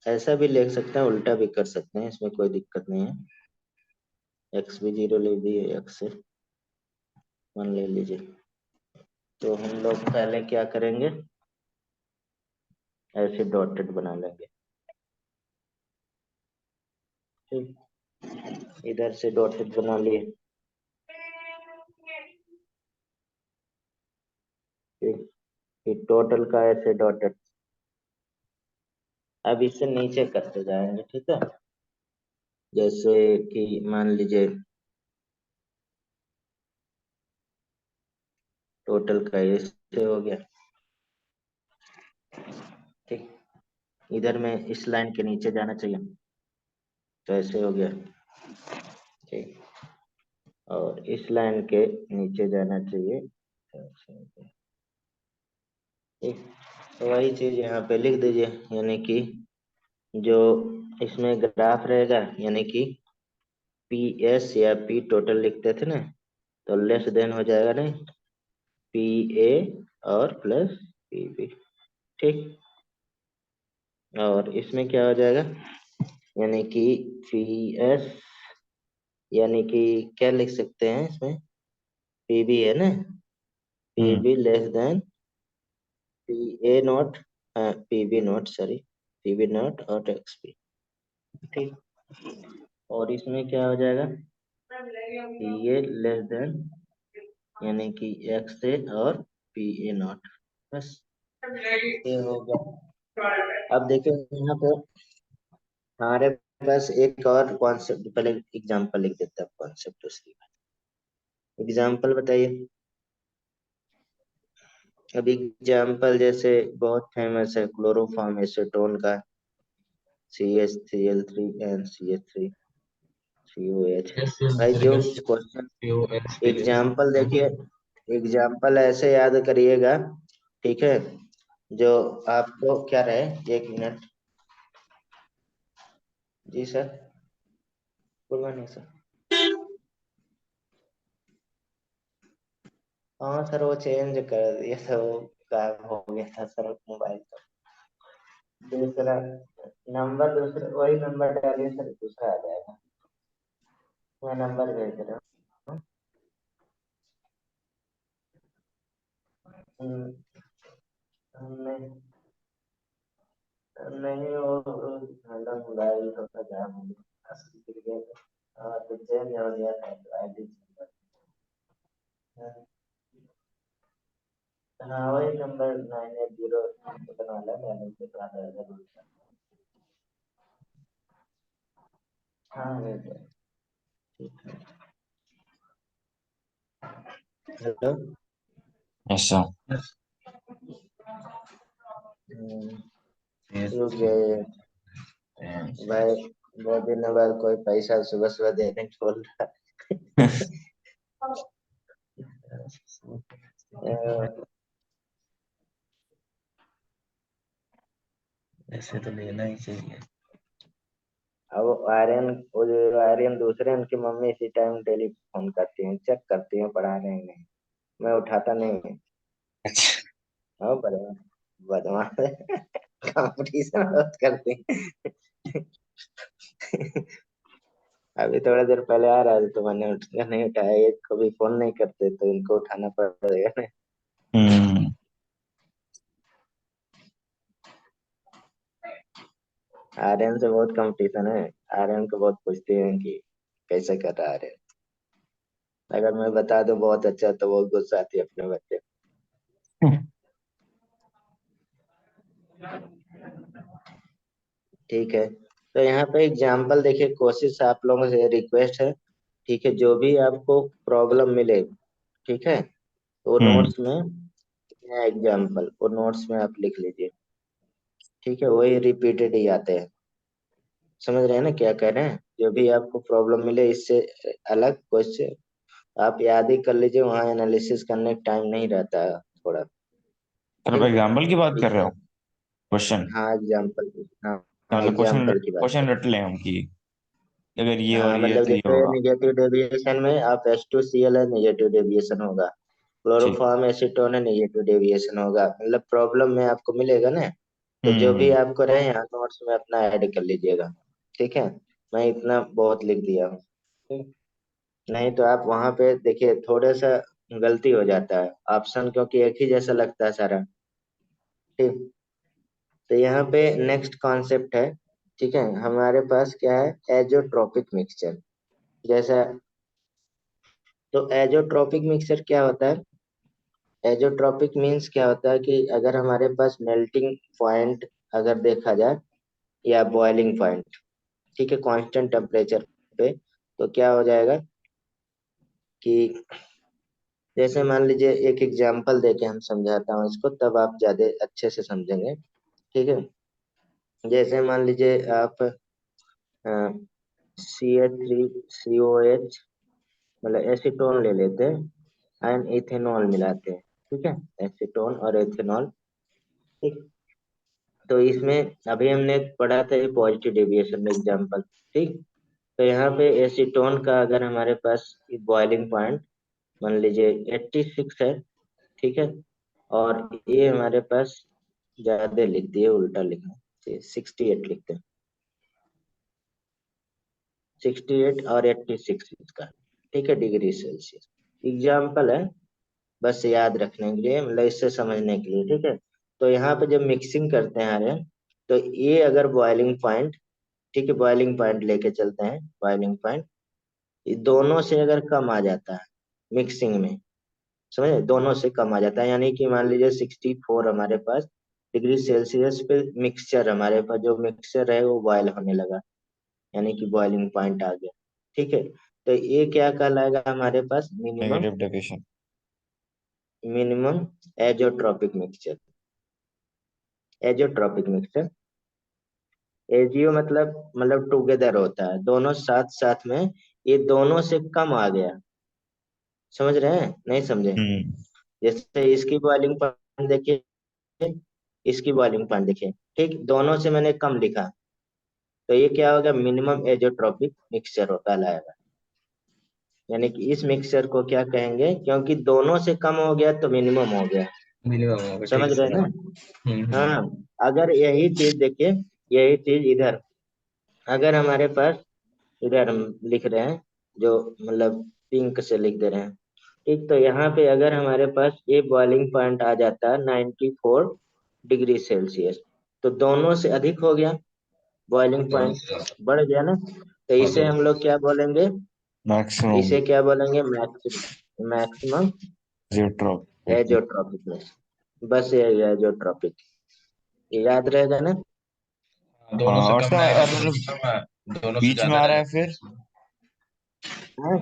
ऐसा भी ले सकते हैं, उल्टा भी कर सकते हैं, इसमें कोई दिक्कत नहीं है, एक्स भी जीरो ले दिए, एक्स से वन ले लीजिए। तो हम लोग पहले क्या करेंगे, ऐसे डॉटेड बना लेंगे। ठीक, इधर से डॉटेड बना लिए। ठीक, फिर टोटल का ऐसे डॉटेड, अब इससे नीचे करते जाएंगे, ठीक है, जैसे कि मान लीजिए टोटल का ऐसे हो गया। ठीक, इधर में इस लाइन के नीचे जाना चाहिए, तो ऐसे हो गया। ठीक, और इस लाइन के नीचे जाना चाहिए, तो ऐसे हो गया। ठीक, तो वही चीज यहाँ पे लिख दीजिए, यानी कि जो इसमें ग्राफ रहेगा, यानी कि पी एस या पी टोटल लिखते थे ना, तो लेस देन हो जाएगा नहीं, पी ए और प्लस पी बी। ठीक, और इसमें क्या हो जाएगा, यानी कि पी एस, यानी कि क्या लिख सकते हैं इसमें, पीबी है ना, P B less than P A naught, P B naught, sorry, P B naught और एक्सपी। ठीक, और इसमें क्या हो जाएगा, पी ए लेस देन, यानी कि एक्स ए और पी ए नॉट, बस ये हो गया। अब देखिए यहाँ पे हमारे पास एक और कॉन्सेप्ट, पहले एग्जांपल लिख देते हैं कॉन्सेप्ट उसकी। एग्जांपल बताइए। अब एग्जांपल जैसे बहुत फेमस है क्लोरोफॉर्म एसीटोन का, CH3N CH3COH। भाई जो क्वेश्चन एग्जाम्पल देखिए, एग्जाम्पल ऐसे याद करिएगा, ठीक है, जो आपको क्या रहे। एक मिनट जी सर, गुड मॉर्निंग सर। हाँ सर वो चेंज कर दिया था, वो गायब हो गया था सर मोबाइल का। दूसरा नंबर, दूसरा वही नंबर डालिए सर, दूसरा आ जाएगा। मैं नंबर भेज रहा हूँ। हम्म, नहीं नहीं, वो हेलो मोबाइल का गायब हो गया, असली गिर गया था। हाँ तो चेंज हो गया था तो आईडी। हाँ वही नंबर 980 बना ला, मैंने से कहा था जरूर। हाँ भेज दिया। हेलो। ऐसा। रुक गए भाई, बहुत दिन बाद कोई पैसा सुबह सुबह देने को बोल रहा है। ऐसे तो लेना ही चाहिए। अब आर्यन, वो जो आर्यन दूसरे, उनकी मम्मी इसी टाइम डेली फोन करती हैं, चेक करती हैं पढ़ा रहे हैं नहीं। मैं उठाता नहीं है। अच्छा। हाँ बदमाश, बदमाश कंपटीशन बहुत करती हैं। अभी थोड़ा देर पहले आ रहा था तो मैंने नहीं उठाया, ये कभी फोन नहीं करते तो इनको उठाना पड़ेगा ना। हम्म। आर्यन से बहुत कंपटीशन है। आर्यन को बहुत पूछते हैं कि कैसे कर रहा है आर्यन। अगर मैं बता दूं बहुत अच्छा तो बहुत गुस्सा आती है अपने बच्चे। ठीक है, तो यहाँ पे एग्जाम्पल देखिए, कोशिश आप लोगों से रिक्वेस्ट है, ठीक है, जो भी आपको प्रॉब्लम मिले, ठीक है, वो हम्म। नोट्स में एग्जाम्पल, वो नोट्स में आप लिख लीजिए, ठीक है, वही रिपीटेड ही आते हैं। समझ रहे हैं ना क्या कह रहे हैं, जो भी आपको प्रॉब्लम मिले इससे अलग क्वेश्चन आप याद ही कर लीजिए, वहाँ एनालिसिस करने का टाइम नहीं रहता है थोड़ा। सर आप ठीक, एग्जाम्पल की बात कर रहे हो, इसमें क्वेश्चन? हाँ एग्जाम्पल, हाँ हाँ मतलब क्वेश्चन एग्जाम्पल की बात क्वेश्चन कर। रट लें हम कि अगर ये और हाँ ये मतलब तो ये जैसे होगा। निगेटिव डेविएशन में आप H2Cl है, निगेटिव डेविएशन होगा। ठीक। क्लोरोफॉर्म एसीटोन है, निगेटिव डेविएशन होगा, मतलब प्रॉब्लम में आपको मिलेगा ना। तो जो भी हम्म। आपको रहे यहाँ नोट्स में अपना ऐड कर लीजिएगा, ठीक है। मैं इतना बहुत लिख दिया हूँ, ठीक? नहीं तो आप वहां पे देखिए थोड़ा सा गलती हो जाता है ऑप्शन, क्योंकि एक ही जैसा लगता है सारा। ठीक, तो यहाँ पे नेक्स्ट कॉन्सेप्ट है, ठीक है, हमारे पास क्या है, एजोट्रोपिक मिक्सचर जैसा। तो एजोट्रोपिक मिक्सचर क्या होता है, एजोट्रोपिक मीन्स क्या होता है कि अगर हमारे पास मेल्टिंग पॉइंट अगर देखा जाए या बॉइलिंग पॉइंट, ठीक है, कांस्टेंट टेम्परेचर पे, तो क्या हो जाएगा कि जैसे मान लीजिए एक एग्जांपल देके हम समझाता हूँ इसको, तब आप ज्यादा अच्छे से समझेंगे, ठीक है। जैसे मान लीजिए आप CH3COH, मतलब एसीटोन ले लेते हैं एंड इथेनॉल मिलाते हैं, ठीक है, एसीटोन और एथेनॉल। ठीक, तो इसमें अभी हमने पढ़ा था ये पॉजिटिव डेविएशन में एग्जांपल, ठीक। तो यहाँ पे एसीटोन का अगर हमारे पास बॉइलिंग पॉइंट मान लीजिए 86 है, ठीक है, और ये हमारे पास ज्यादा लिख दिए, उल्टा लिखा, 68 लिखते हैं, 68 और 86 इसका, ठीक है, डिग्री सेल्सियस। एग्जाम्पल है, बस याद रखने के लिए, मतलब इससे समझने के लिए, ठीक है। तो यहाँ पे जब मिक्सिंग करते हैं अरे, तो ये अगर बॉइलिंग पॉइंट, ठीक है, बॉइलिंग पॉइंट लेके चलते हैं, बॉइलिंग पॉइंट ये दोनों से अगर कम आ जाता है मिक्सिंग में, समझे, दोनों से कम आ जाता है, यानी कि मान लीजिए 64 हमारे पास डिग्री सेल्सियस पे मिक्सचर, हमारे पास जो मिक्सचर है वो बॉयल होने लगा, यानी कि बॉइलिंग पॉइंट आ गया, ठीक है। तो ये क्या कहलाएगा हमारे पास, minimum, negative deficient. Minimum azeotropic mixture, azeotropic mixture, azeo मतलब टुगेदर होता है, दोनों साथ साथ में, ये दोनों से कम आ गया, समझ रहे हैं, नहीं समझे। हम्म। जैसे इसकी बॉइलिंग पॉइंट देखिए, इसकी बॉइलिंग पॉइंट देखिए, ठीक, दोनों से मैंने कम लिखा, तो ये क्या होगा, मिनिमम एजोट्रोपिक मिक्सचर कहलाएगा, यानी कि इस मिक्सचर को क्या कहेंगे, क्योंकि दोनों से कम हो गया तो मिनिमम हो गया, मिनिमम होगा, समझ ठीक रहे से। हैं ना। हाँ, अगर यही चीज देखिए, यही चीज इधर, अगर हमारे पास इधर हम लिख रहे हैं, जो मतलब पिंक से लिख दे रहे हैं, ठीक, तो यहाँ पे अगर हमारे पास ये बॉइलिंग पॉइंट आ जाता है 94 डिग्री सेल्सियस, तो दोनों से अधिक हो गया, बॉइलिंग दोनों पॉइंट से ज्यादा। बढ़ गया ना, तो हाँ, इसे दोनों हम से। लोग क्या बोलेंगे, मैक्सिमम इसे क्या बोलेंगे, मैक्सिमम जियोट्रॉपिक। एजोट्रोपिक में, बस ये एजोट्रोपिक, ये याद रहेगा ना। हाँ, दोनों हाँ, से और कम इसका रहेगा तो मतलब मिनिमम है, दोनों से बीच में ज्यादा आ रहा है रहेगा फिर, maximum। हाँ,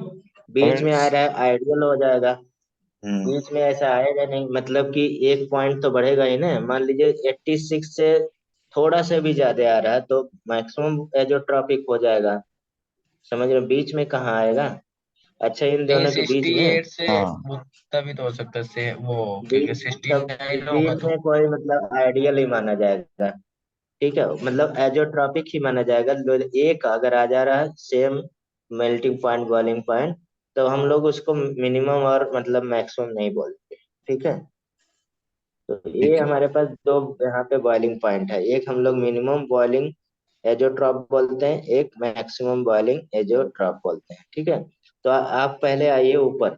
बीच अगर में आ रहा है आइडियल हो जाएगा, हम्म बीच में ऐसा आएगा नहीं, मतलब कि एक पॉइंट तो बढ़ेगा ही ना, मान लीजिए 86 से थोड़ा से भी ज्यादा आ रहा है तो मैक्सिमम एजोट्रोपिक हो जाएगा, समझ रहे हो? बीच में कहाँ आएगा। अच्छा, इन नहीं, दोनों के बीच सिक्सटी में, एट से हाँ वो तभी तो हो सकता है से वो, क्योंकि बीच, सिक्सटी तब नाइन होगा बीच तो। में कोई मतलब आइडियल ही माना जाएगा, ठीक है, मतलब एजोट्रॉपिक ही माना जाएगा। एक अगर आ जा रहा है same melting point, boiling point, तो हम लोग उसको मिनिमम और मतलब मैक्सिमम नहीं बोलते, ठीक है। तो ये ठीक है। हमारे पास दो यहाँ पे बॉइलिंग पॉइंट है, एक हम लोग मिनिमम बॉइलिंग एजोट्रॉप बोलते हैं, एक मैक्सिमम बॉइलिंग एजोट्रॉप बोलते हैं, ठीक है। तो आप पहले आइए ऊपर,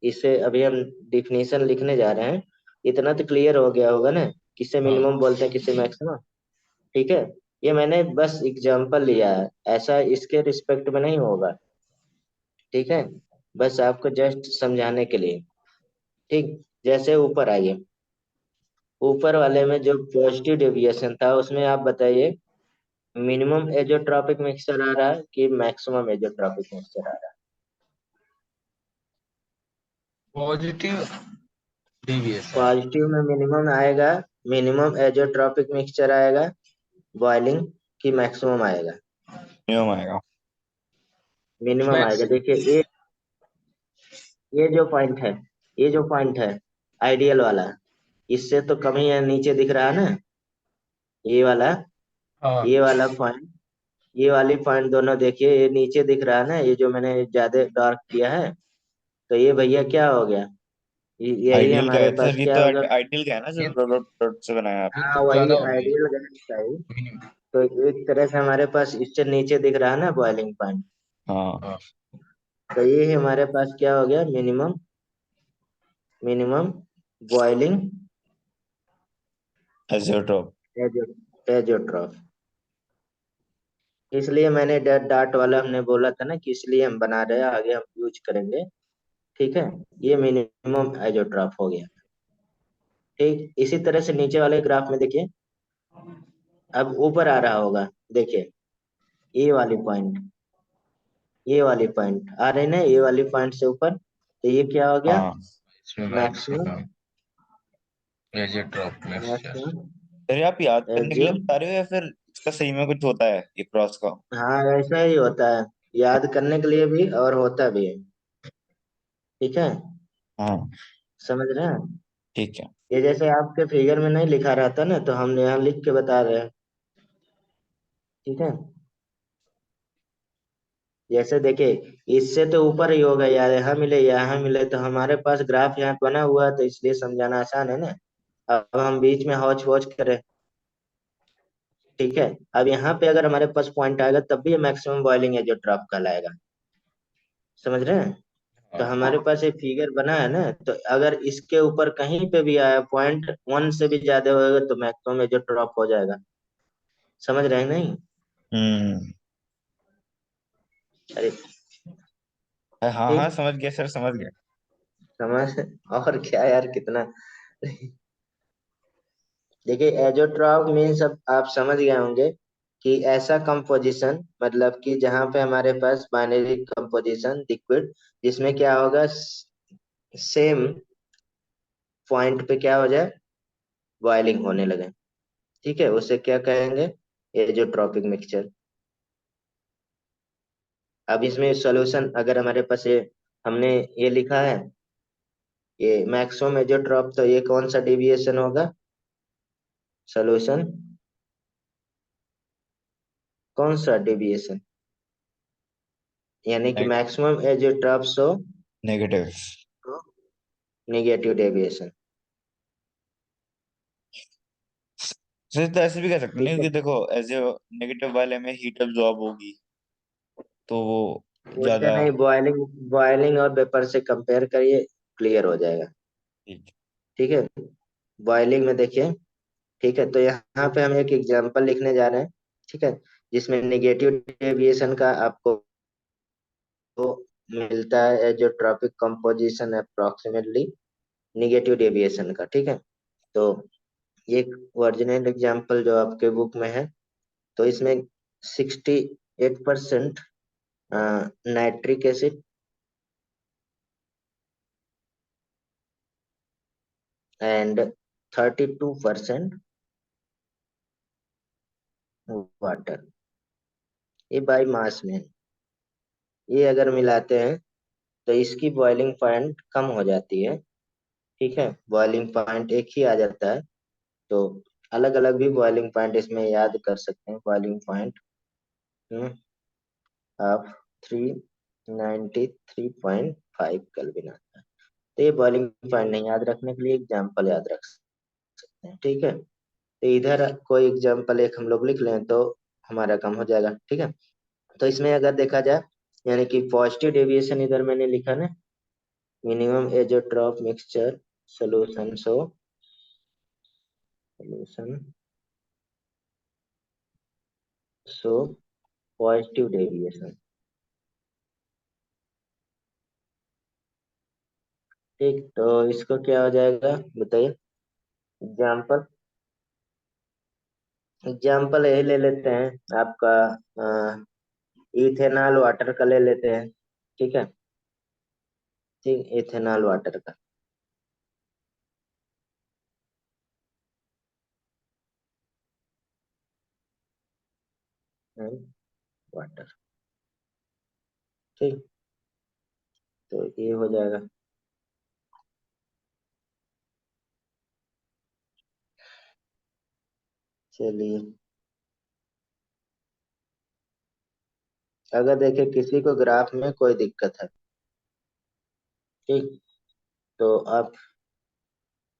इसे अभी हम डिफिनीशन लिखने जा रहे हैं, इतना तो क्लियर हो गया होगा ना, किसे हाँ, मिनिमम बोलते हैं किसे मैक्सिमम, ठीक है। ये मैंने बस एग्जांपल लिया है, ऐसा इसके रिस्पेक्ट में नहीं होगा, ठीक है, बस आपको जस्ट समझाने के लिए, ठीक। जैसे ऊपर आइए, ऊपर वाले में जो पॉजिटिव डेविएशन था उसमें आप बताइए, मिनिमम एजोट्रॉपिक मिक्सचर आ रहा है कि मैक्सिमम एजोट्रॉपिक मिक्सचर आ रहा है। Positive deviation. पॉजिटिव में मिनिमम आएगा, मिनिमम एजोट्रॉपिक मिक्सचर आएगा बॉइलिंग, की मैक्सिमम आएगा, नियम आएगा। मिनिमम आएगा। मैक्सिमम। देखिए ये जो पॉइंट है, ये जो पॉइंट है आइडियल वाला, इससे तो कम ही है, नीचे दिख रहा है ना, ये वाला, हाँ, ये वाला पॉइंट, ये वाली पॉइंट दोनों देखिए, ये नीचे दिख रहा है ना, ये जो मैंने ज्यादा डार्क किया है, तो ये भैया क्या हो गया, यही आइडियल का हमारे है पास सर, ये क्या तो होगा। आइडियल का है ना, जो ये डॉट डॉट डॉट से बनाया है ये आपने। हाँ, तो वही ज्यादा होगी आइडियल गैस का ही। मिनिमम। तो एक तरह से हमारे पास इससे नीचे दिख रहा है ना बॉइलिंग पॉइंट, हाँ, हाँ, तो ये हमारे पास क्या हो गया, मिनिमम, मिनिमम बॉइलिंग एज़ोट्रोप। एजोट्रॉफ। इसलिए मैंने डाट वाला हमने बोला था ना, कि इसलिए हम बना रहे हैं, आगे हम यूज करेंगे, ठीक है। ये मिनिमम एजोट्रॉफ हो गया, ठीक। इसी तरह से नीचे वाले ग्राफ में देखिए, अब ऊपर आ रहा होगा, देखिए ये वाली पॉइंट, ये वाली पॉइंट आ रही ना, ये वाली पॉइंट से ऊपर, तो ये क्या हो गया, हाँ इसमें maximum, maximum azeotrope mixture. Maximum sir, ये आप याद करने के एजियो, लिए बता रहे हो या फिर इसका सही में कुछ होता है ये क्रॉस का? हाँ ऐसा ही होता है, याद करने के लिए भी और होता भी है, ठीक है, हाँ, समझ रहे हैं। ठीक है। ये जैसे आपके फिगर में नहीं लिखा रहता ना, तो हम यहाँ लिख के बता रहे हैं, ठीक है। जैसे देखिए, इससे तो ऊपर ही होगा यार, यहाँ मिले तो हमारे पास ग्राफ यहाँ बना हुआ है, तो इसलिए समझाना आसान है ना। अब हम बीच में हौच पौच करें, ठीक है, अब यहाँ पे अगर हमारे पास पॉइंट आएगा तब भी ये मैक्सिमम बॉइलिंग एजोट्रॉप कहलाएगा। समझ रहे हैं? तो हाँ। हमारे पास एक फिगर बना है ना, तो अगर इसके ऊपर कहीं पे भी आया, .1 से भी ज्यादा होगा तो मैक्सिमम एजोट्रॉप हो जाएगा। समझ रहे हैं नहीं? हम्म। अरे हाँ हाँ, ठीक, समझ गया सर, समझ गया। समझ। और क्या यार, कितना। देखिए, एजोट्रॉप मीन्स, अब आप समझ गए होंगे कि ऐसा कंपोजिशन, मतलब कि जहां पे हमारे पास बाइनरी कंपोजिशन लिक्विड, जिसमें क्या होगा, सेम पॉइंट पे क्या हो जाए, बॉइलिंग होने लगे। ठीक है, उसे क्या कहेंगे, एजोट्रॉपिक मिक्सचर। अब इसमें सॉल्यूशन अगर हमारे पास ये, हमने ये लिखा है, ये मैक्सिमम एजोट्रॉप, तो ये कौन सा डेविएशन होगा, सॉल्यूशन कौन सा डेविएशन, यानी कि maximum azeotrope so negative. Negative deviation. Sir तो ऐसे भी कह सकते ठीक नहीं है, कि देखो, ऐसे नेगेटिव वाले में हीट अब्जॉर्ब होगी तो वो वैसे ज्यादा। नहीं, बॉइलिंग, बॉइलिंग और वेपर से कंपेयर करिए, क्लियर हो जाएगा। ठीक। ठीक है, बॉइलिंग में देखिए। ठीक है, तो यहाँ पे हम एक एग्जांपल लिखने जा रहे हैं। ठीक है, जिसमें नेगेटिव डेविएशन का आपको मिलता है azeotropic composition approximately negative deviation का। ठीक है, तो ये ओरिजिनल एग्जांपल जो आपके बुक में है, तो इसमें 68% नाइट्रिक एसिड एंड 32% वाटर, ये बाई मास में है। ये अगर मिलाते हैं तो इसकी बॉइलिंग पॉइंट कम हो जाती है। ठीक है, बॉइलिंग पॉइंट एक ही आ जाता है। तो अलग अलग भी बॉइलिंग पॉइंट इसमें याद कर सकते हैं। बॉइलिंग पॉइंट ऑफ 393.5 केल्विन आता है। तो ये बॉइलिंग पॉइंट नहीं याद रखने के लिए एग्जाम्पल याद रख सकते हैं। ठीक है, तो इधर कोई एग्जाम्पल एक हम लोग लिख लें तो हमारा काम हो जाएगा। ठीक है, तो इसमें अगर देखा जाए, यानी कि पॉजिटिव डेविएशन इधर मैंने लिखा ना, minimum azeotrope mixture solution solution so positive deviation. ठीक, तो इसको क्या हो जाएगा बताइए, एग्जाम्पल, एग्जाम्पल यही ले लेते हैं आपका, इथेनॉल वाटर का ले लेते हैं। ठीक है, ठीक, इथेनॉल वाटर का। वाटर। ठीक, तो ये हो जाएगा। चलिए, अगर देखे किसी को ग्राफ में कोई दिक्कत है, ठीक, तो आप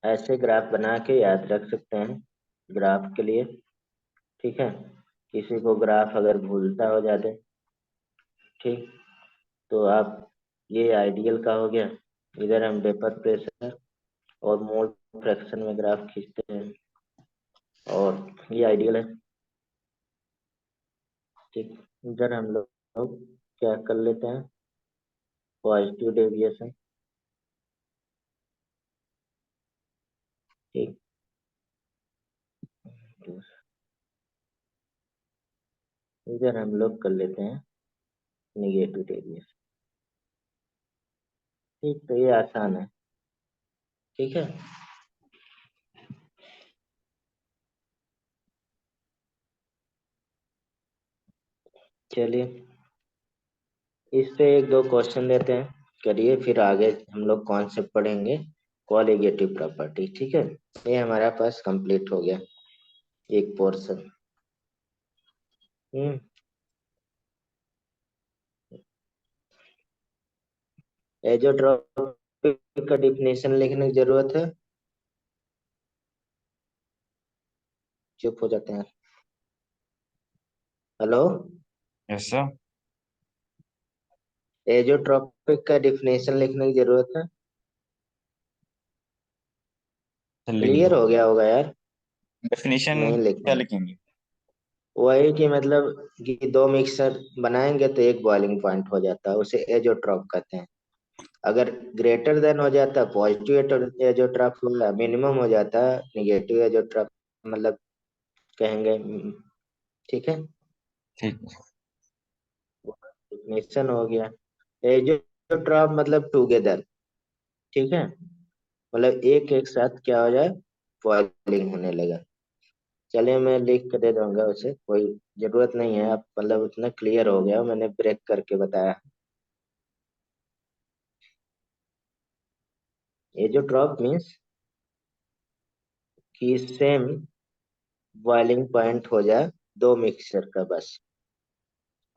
ऐसे ग्राफ बना के याद रख सकते हैं ग्राफ के लिए। ठीक है, किसी को ग्राफ अगर भूलता हो जाते, ठीक, तो आप, ये आइडियल का हो गया, इधर हम वेपर प्रेशर और मोल फ्रैक्शन में ग्राफ खींचते हैं, और ये आइडियल है। ठीक, इधर हम लोग क्या कर लेते हैं, पॉजिटिव डेविएशन। ठीक, तो इधर हम लोग कर लेते हैं निगेटिव डेविएशन। ठीक, तो ये आसान है। ठीक है, चलिए, इस पे एक दो क्वेश्चन लेते हैं, करिए, फिर आगे हम लोग कॉन्सेप्ट पढ़ेंगे, कॉलिगेटिव प्रॉपर्टी। ठीक है, ये हमारा पास कंप्लीट हो गया एक पोर्शन। हम्म, एजोट्रॉपिक का डिफिनेशन लिखने की जरूरत है? चुप हो जाते हैं। हेलो। Yes sir. एजोट्रॉपिक का डिफिनेशन लिखने की जरूरत है? लिख क्लियर दो। हो गया होगा यार। डेफिनेशन नहीं क्या लिखना। लिखेंगे? वही कि मतलब कि दो मिक्सर बनाएंगे तो एक बॉइलिंग पॉइंट हो जाता है, उसे एजोट्रॉप कहते हैं। अगर ग्रेटर देन हो जाता है पॉजिटिव एजोट्रॉप, होगा मिनिमम हो जाता है निगेटिव एजोट्रॉप, मतलब कहेंगे। ठीक है। ठीक है। डेफिनेशन हो गया। एजोट्रॉप मतलब टुगेदर। ठीक है, मतलब एक एक साथ क्या हो जाए, बॉइलिंग होने लगा। चलिए मैं लिख कर दे दूंगा उसे, कोई जरूरत नहीं है, आप मतलब उतना क्लियर हो गया, मैंने ब्रेक करके बताया। एजोट्रॉप मीन्स कि सेम बॉइलिंग पॉइंट हो जाए दो मिक्सचर का बस।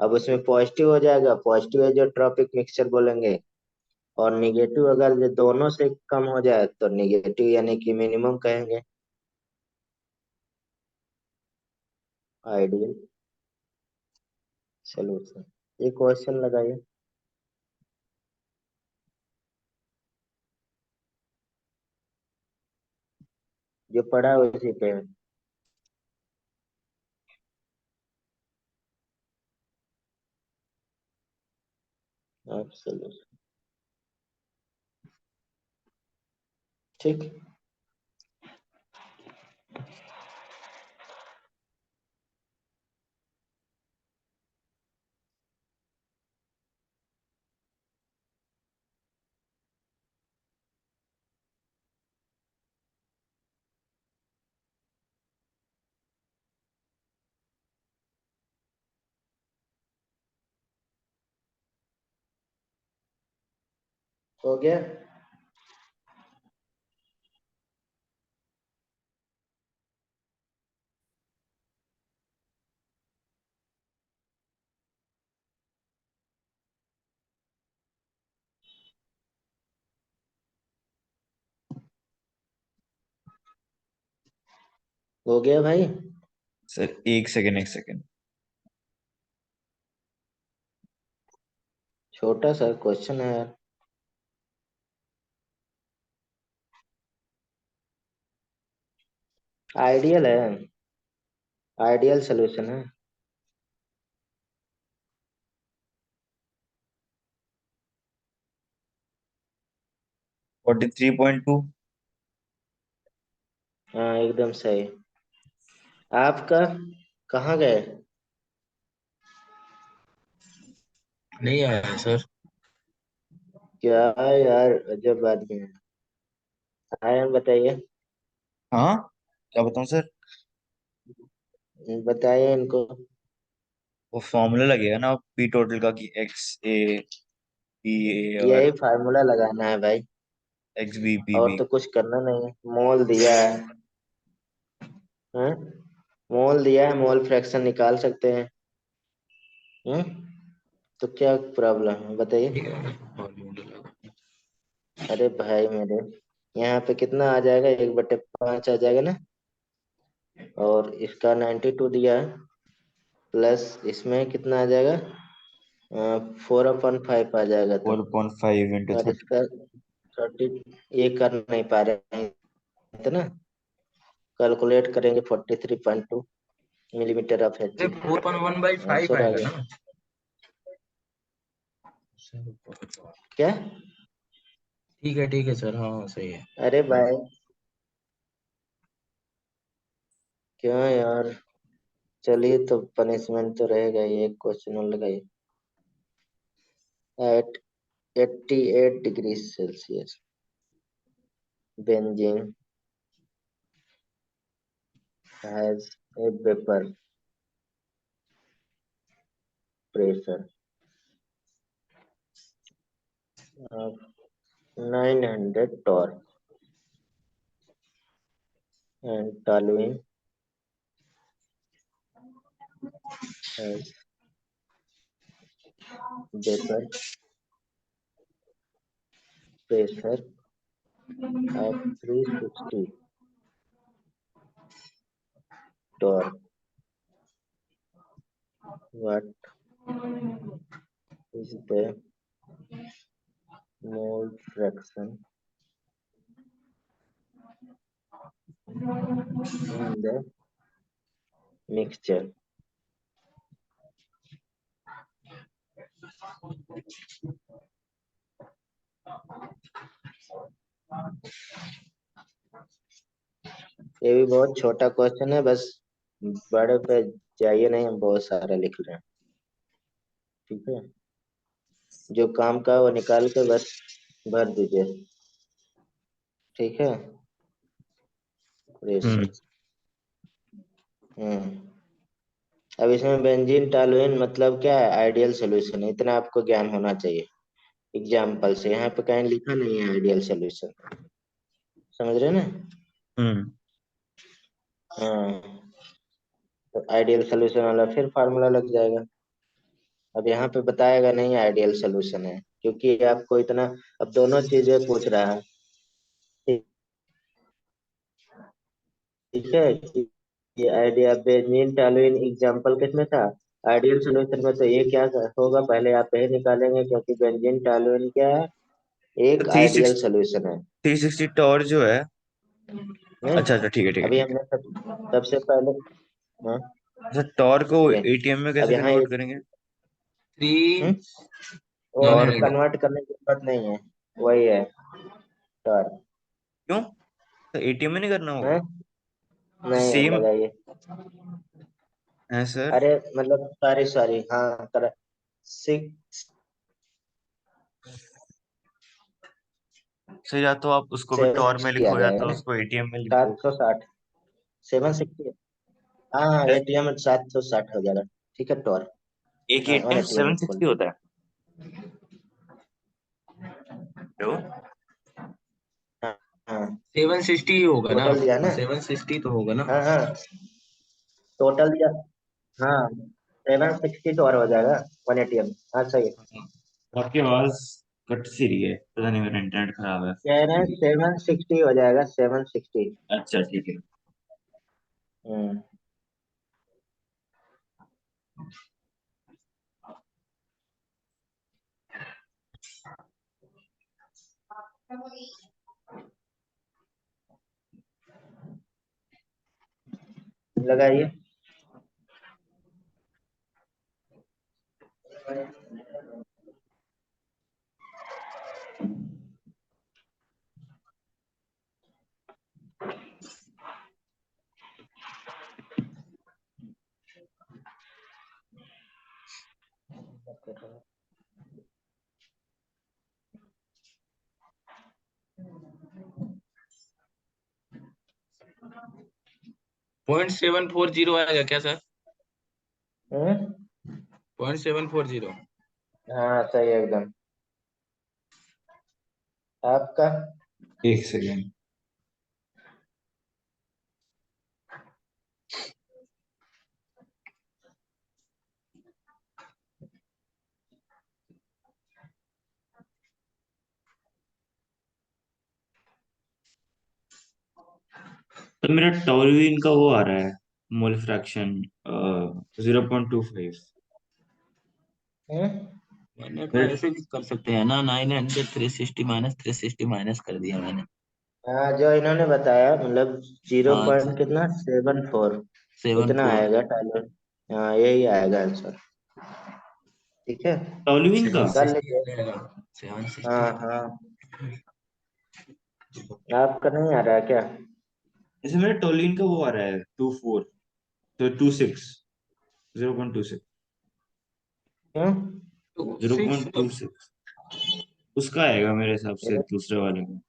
अब उसमें पॉजिटिव हो जाएगा, पॉजिटिव एजोट्रॉपिक मिक्सचर बोलेंगे। और निगेटिव अगर ये दोनों से कम हो जाए तो निगेटिव यानी कि मिनिमम कहेंगे। Ideal solution. ये क्वेश्चन लगाइए, जो पढ़ा है उसी पे है। आप सोल्यूशन। ठीक। हो गया। हो गया भाई। सर एक सेकेंड, एक सेकेंड। छोटा सा क्वेश्चन है यार। आइडियल है, आइडियल सोल्यूशन है। 43.2। हाँ एकदम सही। आपका कहाँ गए? नहीं आया सर। क्या यार, अजब आदमी है। आया बताइए। हाँ, क्या बताऊं सर? बताइए इनको। वो फॉर्मूला लगेगा ना पी टोटल का, कि एक्स ए पी ए और यही फार्मूला लगाना है भाई, एक्स बी पी और बी। तो कुछ करना नहीं है। मोल दिया है, हैं? मोल दिया है, मोल फ्रैक्शन निकाल सकते हैं। हैं? तो क्या प्रॉब्लम है बताइए। ठीक है, वॉल्यूम लगा। अरे भाई मेरे, यहाँ पे कितना आ जाएगा, 1/5 आ जाएगा ना। और इसका 92 दिया है, प्लस इसमें कितना आ जाएगा, 4/5 आ जाएगा तो। 4.5 इंटू और 30। इसका 30, ये कर नहीं पा रहे हैं तो ना, कैलकुलेट करेंगे 43.2 मिलीमीटर ऑफ एच अरे जी। 4.1/5 आंसर आ आएगा गया। ना। क्या? ठीक है सर, हाँ सही है। अरे भाई, क्या यार। चलिए तो पनिशमेंट तो रहेगा ही, एक क्वेश्चन और लगाइए। At 88 degree Celsius benzene has a vapour pressure of 900 torr and toluene has vapor pressure of 360 torr what is the mole fraction in the mixture? ये भी बहुत छोटा क्वेश्चन है, बस बड़े पे जाइए नहीं, हम बहुत सारा लिख रहे हैं। ठीक है, जो काम का वो निकाल के बस भर दीजिए। ठीक है, रेशियो। अब इसमें बेंजीन टॉलुइन मतलब क्या है? आइडियल सोल्यूशन है, इतना आपको ज्ञान होना चाहिए। एग्जाम्पल से यहाँ पे कहीं लिखा नहीं है आइडियल सोल्यूशन, समझ रहे हैं ना? हाँ, तो आइडियल सोल्यूशन वाला फिर फार्मूला लग जाएगा। अब यहाँ पे बताएगा नहीं आइडियल सोल्यूशन है, क्योंकि आपको इतना, अब दोनों चीजें पूछ रहा है। ठीक है, कि ये आइडिया बेंजीन टॉलुइन एग्जांपल किसमें था? आइडियल सॉल्यूशन में। तो ये क्या होगा, पहले आप यही निकालेंगे, क्योंकि बेंजीन टॉलुइन क्या है? तो एक थ्री आइडियल सिक्स सॉल्यूशन है। 360 टॉर जो है। हैं? अच्छा अच्छा, ठीक है ठीक है अभी ठीक है। हमने सबसे पहले, हाँ, अच्छा, टॉर को ओके। एटीएम में अब कैसे यहाँ कन्वर्ट करेंगे? थ्री वो नाइन टॉर हंड्रेड को कन्वर्ट करने की जरूरत नहीं है, वही है टॉर। क्यों? तो एटीएम में नहीं करना है, होगा? तो नहीं सेम लगाइए। है सर। अरे मतलब सॉरी सॉरी, हाँ कर 6 सर, या तो आप उसको भी टॉर में 760 आ लिखो या जाएगा तो ना, उसको एटीएम में लिख दो। 760, 760। हाँ, एटीएम 760 हो जाएगा। ठीक है, टॉर। एक हाँ, one ATM ATM seven equal. Sixty होता है। हेलो। हाँ हाँ, 760 ही होगा ना। टोटल दिया ना। 760 तो होगा ना। हाँ हाँ, टोटल दिया। हाँ, 760 टॉर हो जाएगा, वन एटीएम। हाँ सही है। आपकी आवाज कट सी रही है, पता नहीं मेरा इंटरनेट खराब है। कह रहे हैं 760 हो जाएगा, 760। अच्छा ठीक है। हम्म, लगाइए। .740 आएगा क्या सर? हम्म, .740। हाँ सही है एकदम। आपका? एक सेकेंड। तो मेरा टॉलविन का वो आ रहा है, मोल फ्रैक्शन 0.25। हम्म, मैंने तो मेरे ऐसे भी कर सकते हैं ना, 900 360 माइनस 360 माइनस कर दिया मैंने। हाँ, जो इन्होंने बताया मतलब जीरो हाँ, पॉइंट कितना, 74, 7 इतना 4 आएगा टाइलर। हाँ, यही आएगा आंसर। ठीक है, टॉलविन का। 760 कर लीजिए। रहेगा। 760। हाँ हाँ, आपका नहीं आ रहा है क्या? जैसे मेरा टॉलविन का वो आ रहा है 24, तो 26, 0.26, क्यों? 6 0.26 उसका आएगा मेरे हिसाब से अरे दूसरे वाले का।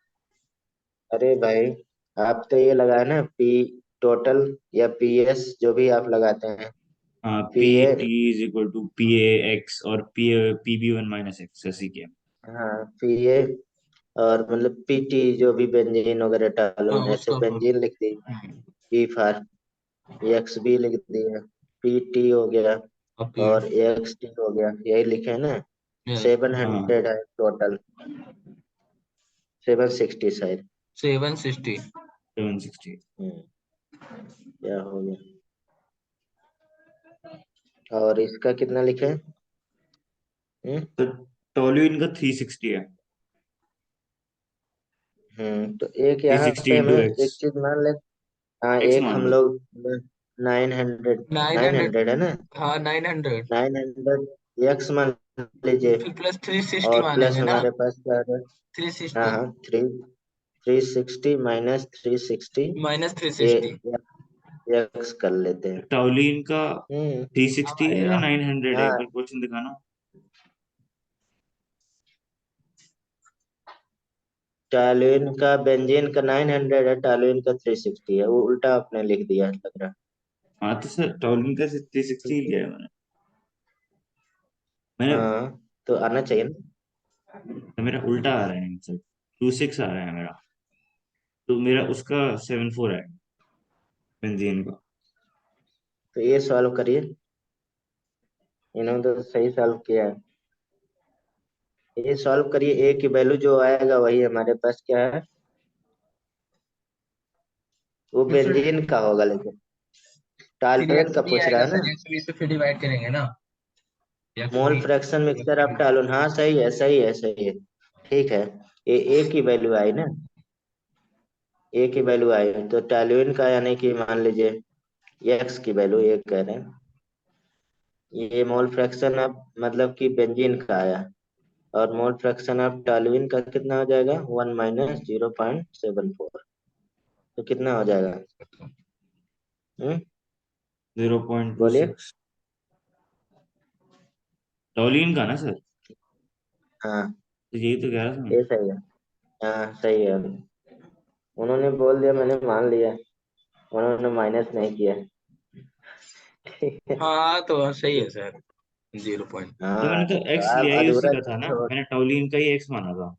अरे भाई, आप तो ये लगाए ना पी टोटल या पी एस, जो भी आप लगाते हैं। हाँ, P P A, T is equal to P A X और PB1 - X ऐसी के। हाँ पी ए, और मतलब पी टी, जो भी बेंजीन वगैरह हाँ टॉलून, ऐसे उसका बेंजीन लिख दी। पी फार, एक्स बी लिख दिया, पी टी हो गया, कॉपी। और एक्स टी हो गया, यही लिखे हैं ना। यस। सेवन हाँ, हंड्रेड है टोटल, 760 शायद। 760। 760। क्या हो गया? और इसका कितना लिखे? तो टोल्यूइन का 360 है। तो एक थ्री यहाँ सिक्सटी पे इंटू हमें एक्स। एक चीज मान ले। हाँ, एक्स एक मान हम लो। लोग 900, 900। 900 है ना? हाँ 900। 900 एक्स मान लीजिए। फिर प्लस 360 और प्लस मानेंगे ना। हमारे पास क्या है? हाँ 360 हाँ, 360 माइनस 360, माइनस थ्री ये सिक्सटी एक्स कर लेते हैं। टोल्यूइन का हम्म 360 है या आएगा। 900 है, एक हाँ, बार क्वेश्चन दिखाना। टॉलुइन का, बेंजीन का 900 है, टॉलुइन का 360 है। वो उल्टा आपने लिख दिया लग रहा हाँ तो सर टोल्यूइन का 360 है। लिया है मैंने। हाँ, तो आना चाहिए ना। तो मेरा उल्टा आ रहा है आंसर, 26 आ रहा है मेरा। तो मेरा उसका 74 है बेंजीन का। तो ये सॉल्व करिए। इन्होंने तो सही सॉल्व किया है। ये सॉल्व करिए, ए की वैल्यू जो आएगा वही हमारे पास क्या है, वो फिर से बेंजीन का होगा, लेकिन फिर टॉलरेट एक्स का भी पूछ रहा आएगा है ना। सर, एक्स भी तो फिर डिवाइड करेंगे ना। एक्स मोल भी फ्रैक्शन मिक्सचर ऑफ एक्स टॉलून, हाँ सही है, सही है, सही है। ठीक है। ये ए की वैल्यू आई ना, ए की वैल्यू आई तो टॉलूइन का यानी कि मान लीजिए एक्स की वैल्यू ए कह रहे हैं। ये मोल फ्रैक्शन अब मतलब कि बेंजीन का आया। और मोल फ्रैक्शन ऑफ टॉलुइन का कितना हो जाएगा? 1 - 0.74। तो कितना हो जाएगा? हम्म बोलिए। 0.26 टोल्यूइन का ना सर। हाँ, तो यही तो कह रहा था मैं। ये सही है। हाँ सही है। उन्होंने बोल दिया, मैंने मान लिया। उन्होंने माइनस नहीं किया। ठीक है। हाँ तो सही है सर, 0 पॉइंट। तो हाँ, मैंने तो तो एक्स लिया आप ही उसी अधूरा का था ना, छोड़। मैंने टोल्यूइन का ही एक्स माना था।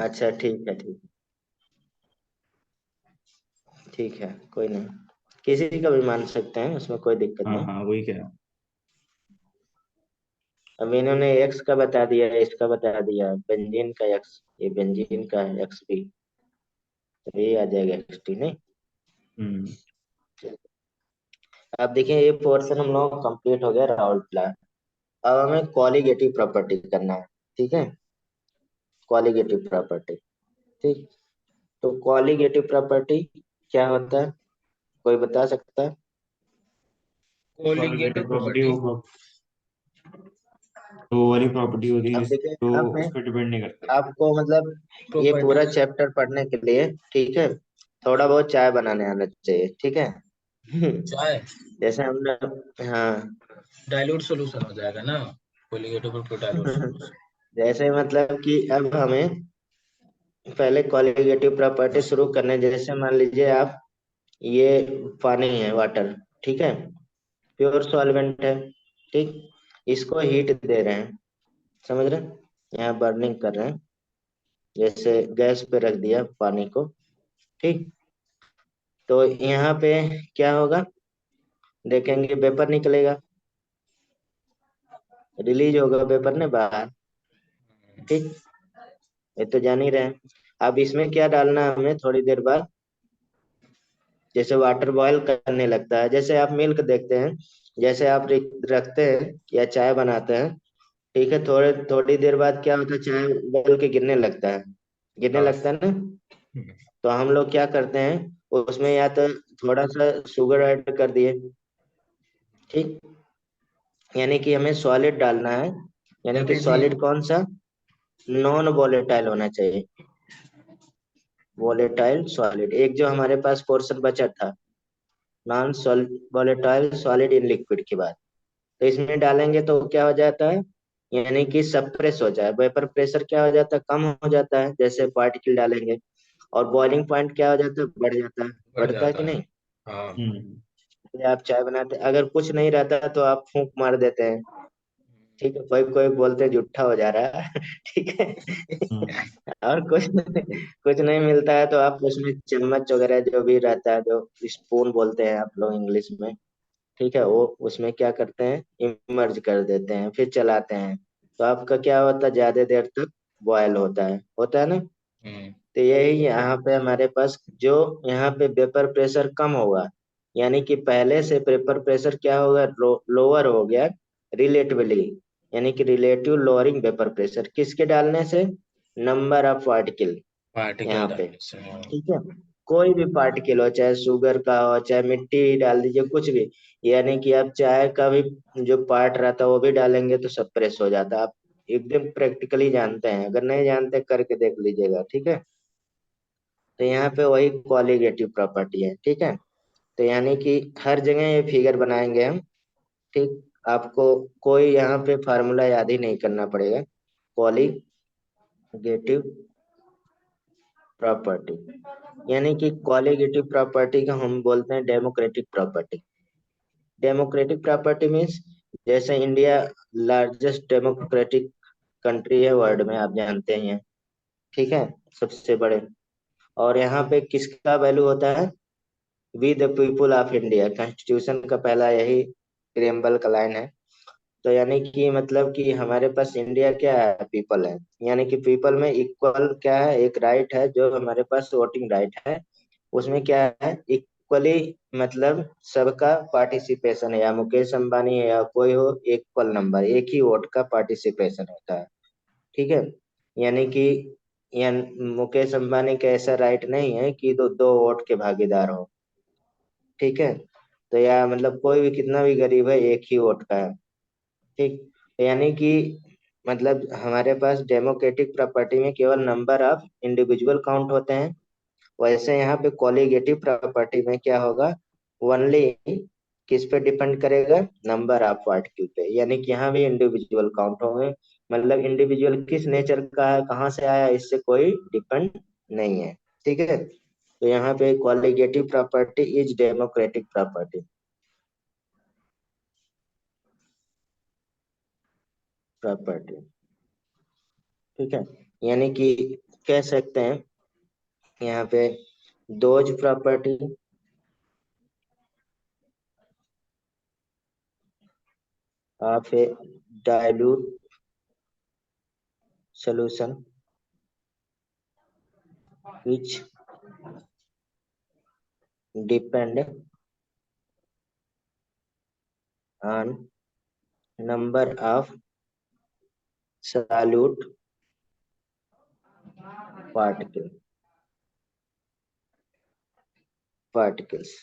अच्छा, ठीक है, ठीक। ठीक है, कोई नहीं। किसी का भी मान सकते हैं, उसमें कोई दिक्कत हाँ नहीं। हाँ वही कह रहा हूँ। अब इन्होंने एक्स का बता दिया, इसका बता दिया, बेंजीन का एक्स, ये बेंजीन का एक्स भी, तो ये आ जाएगा एक्स टी नहीं। हम्म अब देखिए, ये पोर्शन हम लोग कंप्लीट हो गया राउल्ट लॉ। अब हमें कॉलीगेटिव प्रॉपर्टी करना है। ठीक है, कॉलीगेटिव प्रॉपर्टी। ठीक। तो कॉलीगेटिव प्रॉपर्टी क्या होता है, कोई बता सकता है? Colligative colligative property property. वो तो वो वाली प्रॉपर्टी होती है अब जिस देखिए, जो अब मैं उस पर डिपेंड नहीं करता। आपको मतलब ये पूरा प्रॉपर्टीज। चैप्टर पढ़ने के लिए, ठीक है, थोड़ा बहुत चाय बनाने आना चाहिए, ठीक है। चाहे जैसे हमने, हाँ। डाइल्यूट सॉल्यूशन हो जाएगा ना, कोलिगेटिव प्रॉपर्टी डाइल्यूट सॉल्यूशन। जैसे मतलब कि अब हमें पहले कॉलीगेटिव प्रॉपर्टी शुरू करने, जैसे मान लीजिए आप, ये पानी है, वाटर, ठीक है, प्योर सॉल्वेंट है। ठीक। इसको हीट दे रहे हैं, समझ रहे हैं? यहाँ बर्निंग कर रहे हैं, जैसे गैस पे रख दिया पानी को। ठीक। तो यहाँ पे क्या होगा, देखेंगे वेपर निकलेगा, रिलीज होगा वेपर ने बाहर। ठीक। ये तो जान ही रहे हैं। अब इसमें क्या डालना है हमें थोड़ी देर बाद, जैसे वाटर बॉयल करने लगता है, जैसे आप मिल्क देखते हैं, जैसे आप रखते हैं या चाय बनाते हैं, ठीक है, थोड़े थोड़ी देर बाद क्या होता है, चाय उबल के गिरने लगता है, गिरने हाँ। लगता है ना। तो हम लोग क्या करते हैं, उसमें या तो थोड़ा सा शुगर ऐड कर दिए। ठीक। यानी कि हमें सॉलिड डालना है, या यानी कि फिर घी। सॉलिड कौन सा? नॉन वोलेटाइल होना चाहिए। वोलेटाइल सॉलिड, एक जो हमारे पास पोर्शन बचा था, non volatile solid in liquid की बात। तो इसमें डालेंगे तो क्या हो जाता है, यानी कि सप्रेस हो जाए, वेपर प्रेशर क्या हो जाता है, कम हो जाता है, जैसे पार्टिकल डालेंगे। और बॉइलिंग पॉइंट क्या हो जाता है, बढ़ जाता है। बढ़ बढ़ता है कि जाता है। नहीं? हाँ। हम्म ये आप चाय बनाते, अगर कुछ नहीं रहता है तो आप फूंक मार देते हैं। ठीक है, कोई कोई बोलते हैं जुट्ठा हो जा रहा है। ठीक है। हम्म और कुछ नहीं मिलता है तो आप उसमें चम्मच वगैरह जो भी रहता है, जो स्पून बोलते हैं आप लोग इंग्लिश में, ठीक है, वो उसमें क्या करते हैं, इमर्ज कर देते हैं, फिर चलाते हैं। तो आपका क्या होता है, ज्यादा देर तक बॉयल होता है ना। हम्म। तो यही यहाँ पे हमारे पास जो, यहाँ पे वेपर प्रेशर कम होगा, यानी कि पहले से पेपर प्रेशर क्या होगा, लोअर हो गया रिलेटिवली, यानी कि रिलेटिव लोअरिंग वेपर प्रेशर, किसके डालने से, नंबर ऑफ पार्टिकल पार्टिकल यहाँ पे, डालने से, हाँ। ठीक है। कोई भी पार्टिकल हो, चाहे शुगर का हो, चाहे मिट्टी डाल दीजिए, कुछ भी, यानी कि आप चाय का भी जो पार्ट रहता है वो भी डालेंगे तो सब प्रेस हो जाता है। आप एकदम प्रैक्टिकली जानते हैं, अगर नहीं जानते करके देख लीजिएगा, ठीक है। तो यहाँ पे वही क्वालिटेटिव प्रॉपर्टी है, ठीक है। तो यानी कि हर जगह ये फिगर बनाएंगे हम, ठीक। आपको कोई यहाँ पे फार्मूला याद ही नहीं करना पड़ेगा। क्वालिटेटिव प्रॉपर्टी, यानी कि क्वालिटेटिव प्रॉपर्टी का हम बोलते हैं democratic property. Democratic property means, जैसे इंडिया लार्जेस्ट डेमोक्रेटिक कंट्री है वर्ल्ड में, आप जानते ही हैं, ठीक है, सबसे बड़े। और यहाँ पे किसका वैल्यू होता है, we the people of India, constitution का पहला यही प्रेम्बल का लाइन है। तो यानी कि मतलब कि हमारे पास इंडिया क्या है, पीपल है, यानी कि पीपल में इक्वल क्या है, एक राइट है जो हमारे पास वोटिंग राइट है, उसमें क्या है इक्वली, मतलब सबका पार्टिसिपेशन है, या मुकेश अंबानी है या कोई हो, इक्वल नंबर, एक ही वोट का पार्टिसिपेशन होता है, ठीक है। यानी कि या मुकेश अंबानी का ऐसा राइट नहीं है कि दो दो वोट के भागीदार हो, ठीक है। तो या मतलब कोई भी कितना भी गरीब है, एक ही वोट का है, ठीक। यानी कि मतलब हमारे पास डेमोक्रेटिक प्रॉपर्टी में केवल नंबर ऑफ इंडिविजुअल काउंट होते हैं, वैसे यहाँ पे कॉलिगेटिव प्रॉपर्टी में क्या होगा, ओनली किस पे डिपेंड करेगा, नंबर ऑफ पार्टिकल पे, यानी कि यहाँ भी इंडिविजुअल काउंट होंगे, मतलब इंडिविजुअल किस नेचर का है, कहाँ से आया, इससे कोई डिपेंड नहीं है, ठीक है। तो यहाँ पे colligative property is democratic property, ठीक है। यानी कि कह सकते हैं यहाँ पे those property of A dilute solution which depend on number of solute particle particles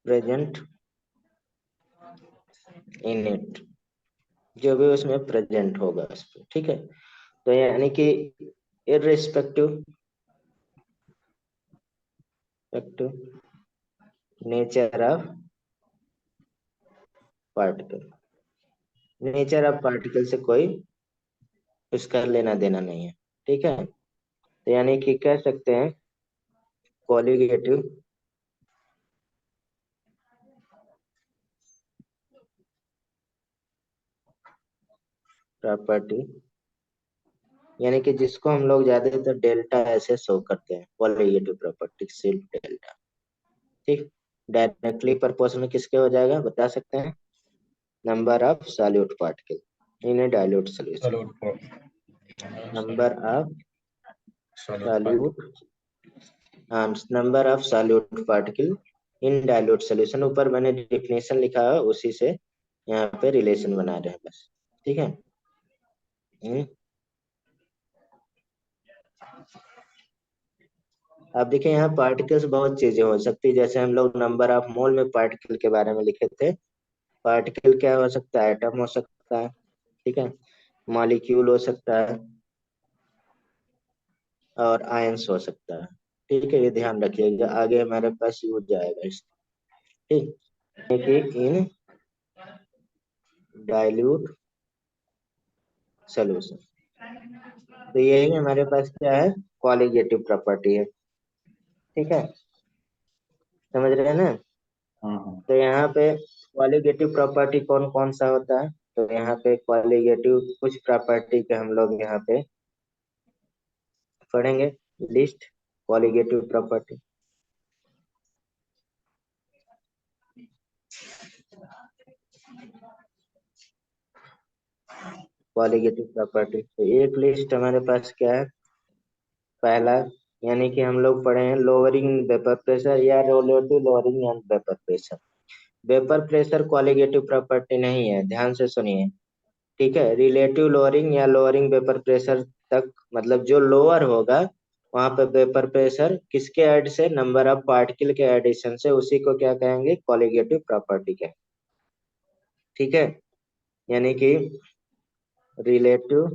present in it, जो भी उसमें प्रेजेंट होगा उस पे, ठीक है। तो यानी कि irrespective nature of particle, nature of particle से कोई उसका लेना देना नहीं है, ठीक है। तो यानी कि कह सकते हैं कॉलिगेटिव प्रॉपर्टी, यानी कि जिसको हम लोग ज्यादातर डेल्टा ऐसे शो करते हैं, कॉलिगेटिव प्रॉपर्टी सिर्फ डेल्टा, ठीक। डायरेक्टली प्रोपोर्शनल किसके हो जाएगा, बता सकते हैं, number of solute particle in A dilute solution, number of solute solute, number of solute particle in dilute solution, ऊपर मैंने डिफिनेशन लिखा है उसी से यहाँ पे रिलेशन बना रहे हैं बस, ठीक है। हम्म। अब देखिए यहाँ पार्टिकल्स बहुत चीजें हो सकती है, जैसे हम लोग नंबर ऑफ मोल में पार्टिकल के बारे में लिखे थे, पार्टिकल क्या हो सकता है, एटम हो सकता है, ठीक है, मॉलिक्यूल हो सकता है, और आयंस हो सकता है, ठीक है। ये ध्यान रखिएगा, आगे हमारे पास यूज आएगा इस, ठीक है कि इन डाइल्यूट सोल्यूशन, तो यही हमारे पास क्या है, कॉलिगेटिव प्रॉपर्टी है, ठीक है, समझ रहे हैं ना। हाँ हाँ। तो यहाँ पे क्वालिटेटिव प्रॉपर्टी कौन कौन सा होता है, तो यहाँ पे क्वालिटेटिव कुछ प्रॉपर्टी के हम लोग यहाँ पे पढ़ेंगे, list qualitative property, qualitative property, तो एक लिस्ट हमारे पास क्या है, पहला यानी कि हम लोग पढ़े हैं लोअरिंग वेपर प्रेशर या relative lowering and vapour pressure. Vapour pressure colligative property नहीं है, ध्यान से सुनिए। ठीक है, रिलेटिव लोअरिंग या लोअरिंग वेपर प्रेशर तक, मतलब जो लोअर होगा वहां पे वेपर प्रेशर किसके ऐड से, नंबर ऑफ पार्टिकल के एडिशन से, उसी को क्या कहेंगे, कॉलिगेटिव प्रॉपर्टी कहेंगे। ठीक है, यानी कि रिलेटिव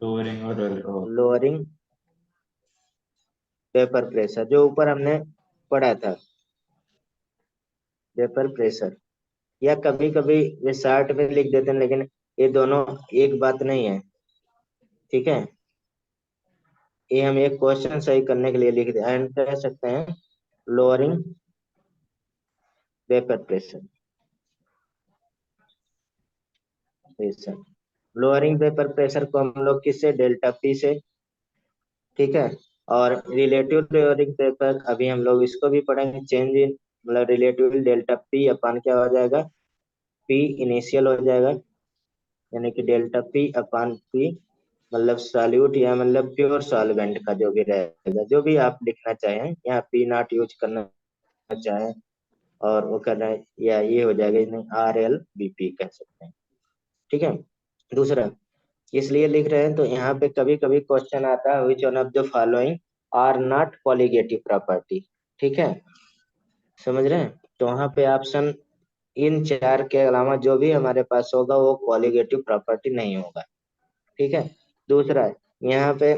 लोअरिंग और लोअरिंग वेपर प्रेशर, जो ऊपर हमने पढ़ा था, वेपर प्रेशर, या कभी कभी ये शार्ट में लिख देते हैं, लेकिन ये दोनों एक बात नहीं है। ठीक है, ये हम एक क्वेश्चन सही करने के लिए लिख दे एंड कह सकते हैं lowering vapour pressure. Pressure lowering vapour pressure को हम लोग किससे, डेल्टा पी से। ठीक है, और रिलेटिव लोअरिंग वेपर अभी हम लोग इसको भी पढ़ेंगे, चेंज इन, मतलब रिलेटिव डेल्टा पी अपान क्या हो जाएगा, पी इनिशियल हो जाएगा, यानी कि डेल्टा पी अपान पी, मतलब सॉल्यूट या मतलब प्योर सॉल्वेंट का जो भी रहेगा, जो भी आप लिखना चाहें, यहाँ पी नॉट यूज करना चाहें और वो करना है, या ये हो जाएगा आर एल बी पी कह सकते हैं। ठीक है, दूसरा इसलिए लिख रहे हैं तो यहाँ पे कभी कभी क्वेश्चन आता है, which one of the following are not colligative property. ठीक है, समझ रहे हैं, तो वहां पे ऑप्शन इन चार के अलावा जो भी हमारे पास होगा वो कॉलिगेटिव प्रॉपर्टी नहीं होगा। ठीक है, दूसरा यहाँ पे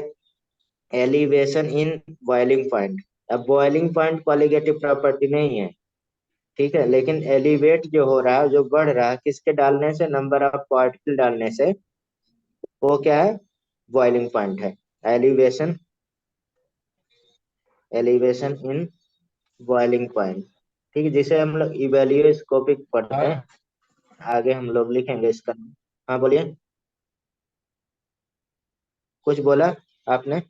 एलिवेशन इन बॉइलिंग पॉइंट। अब बॉइलिंग पॉइंट कॉलिगेटिव प्रॉपर्टी नहीं है। ठीक है, लेकिन एलिवेट जो हो रहा है, जो बढ़ रहा है, किसके डालने से, नंबर ऑफ पार्टिकल डालने से, वो क्या है, बॉइलिंग पॉइंट है। Elevation, elevation in boiling point. ठीक है, जिसे हम लोग इवेल्यूस्कोपिक पढ़ते हैं, आगे हम लोग लिखेंगे इसका। हाँ बोलिए, कुछ बोला आपने,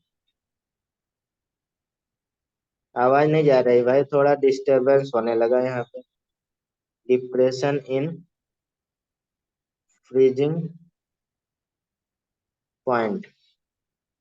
आवाज नहीं जा रही भाई, थोड़ा डिस्टरबेंस होने लगा यहाँ पे। Depression in freezing point,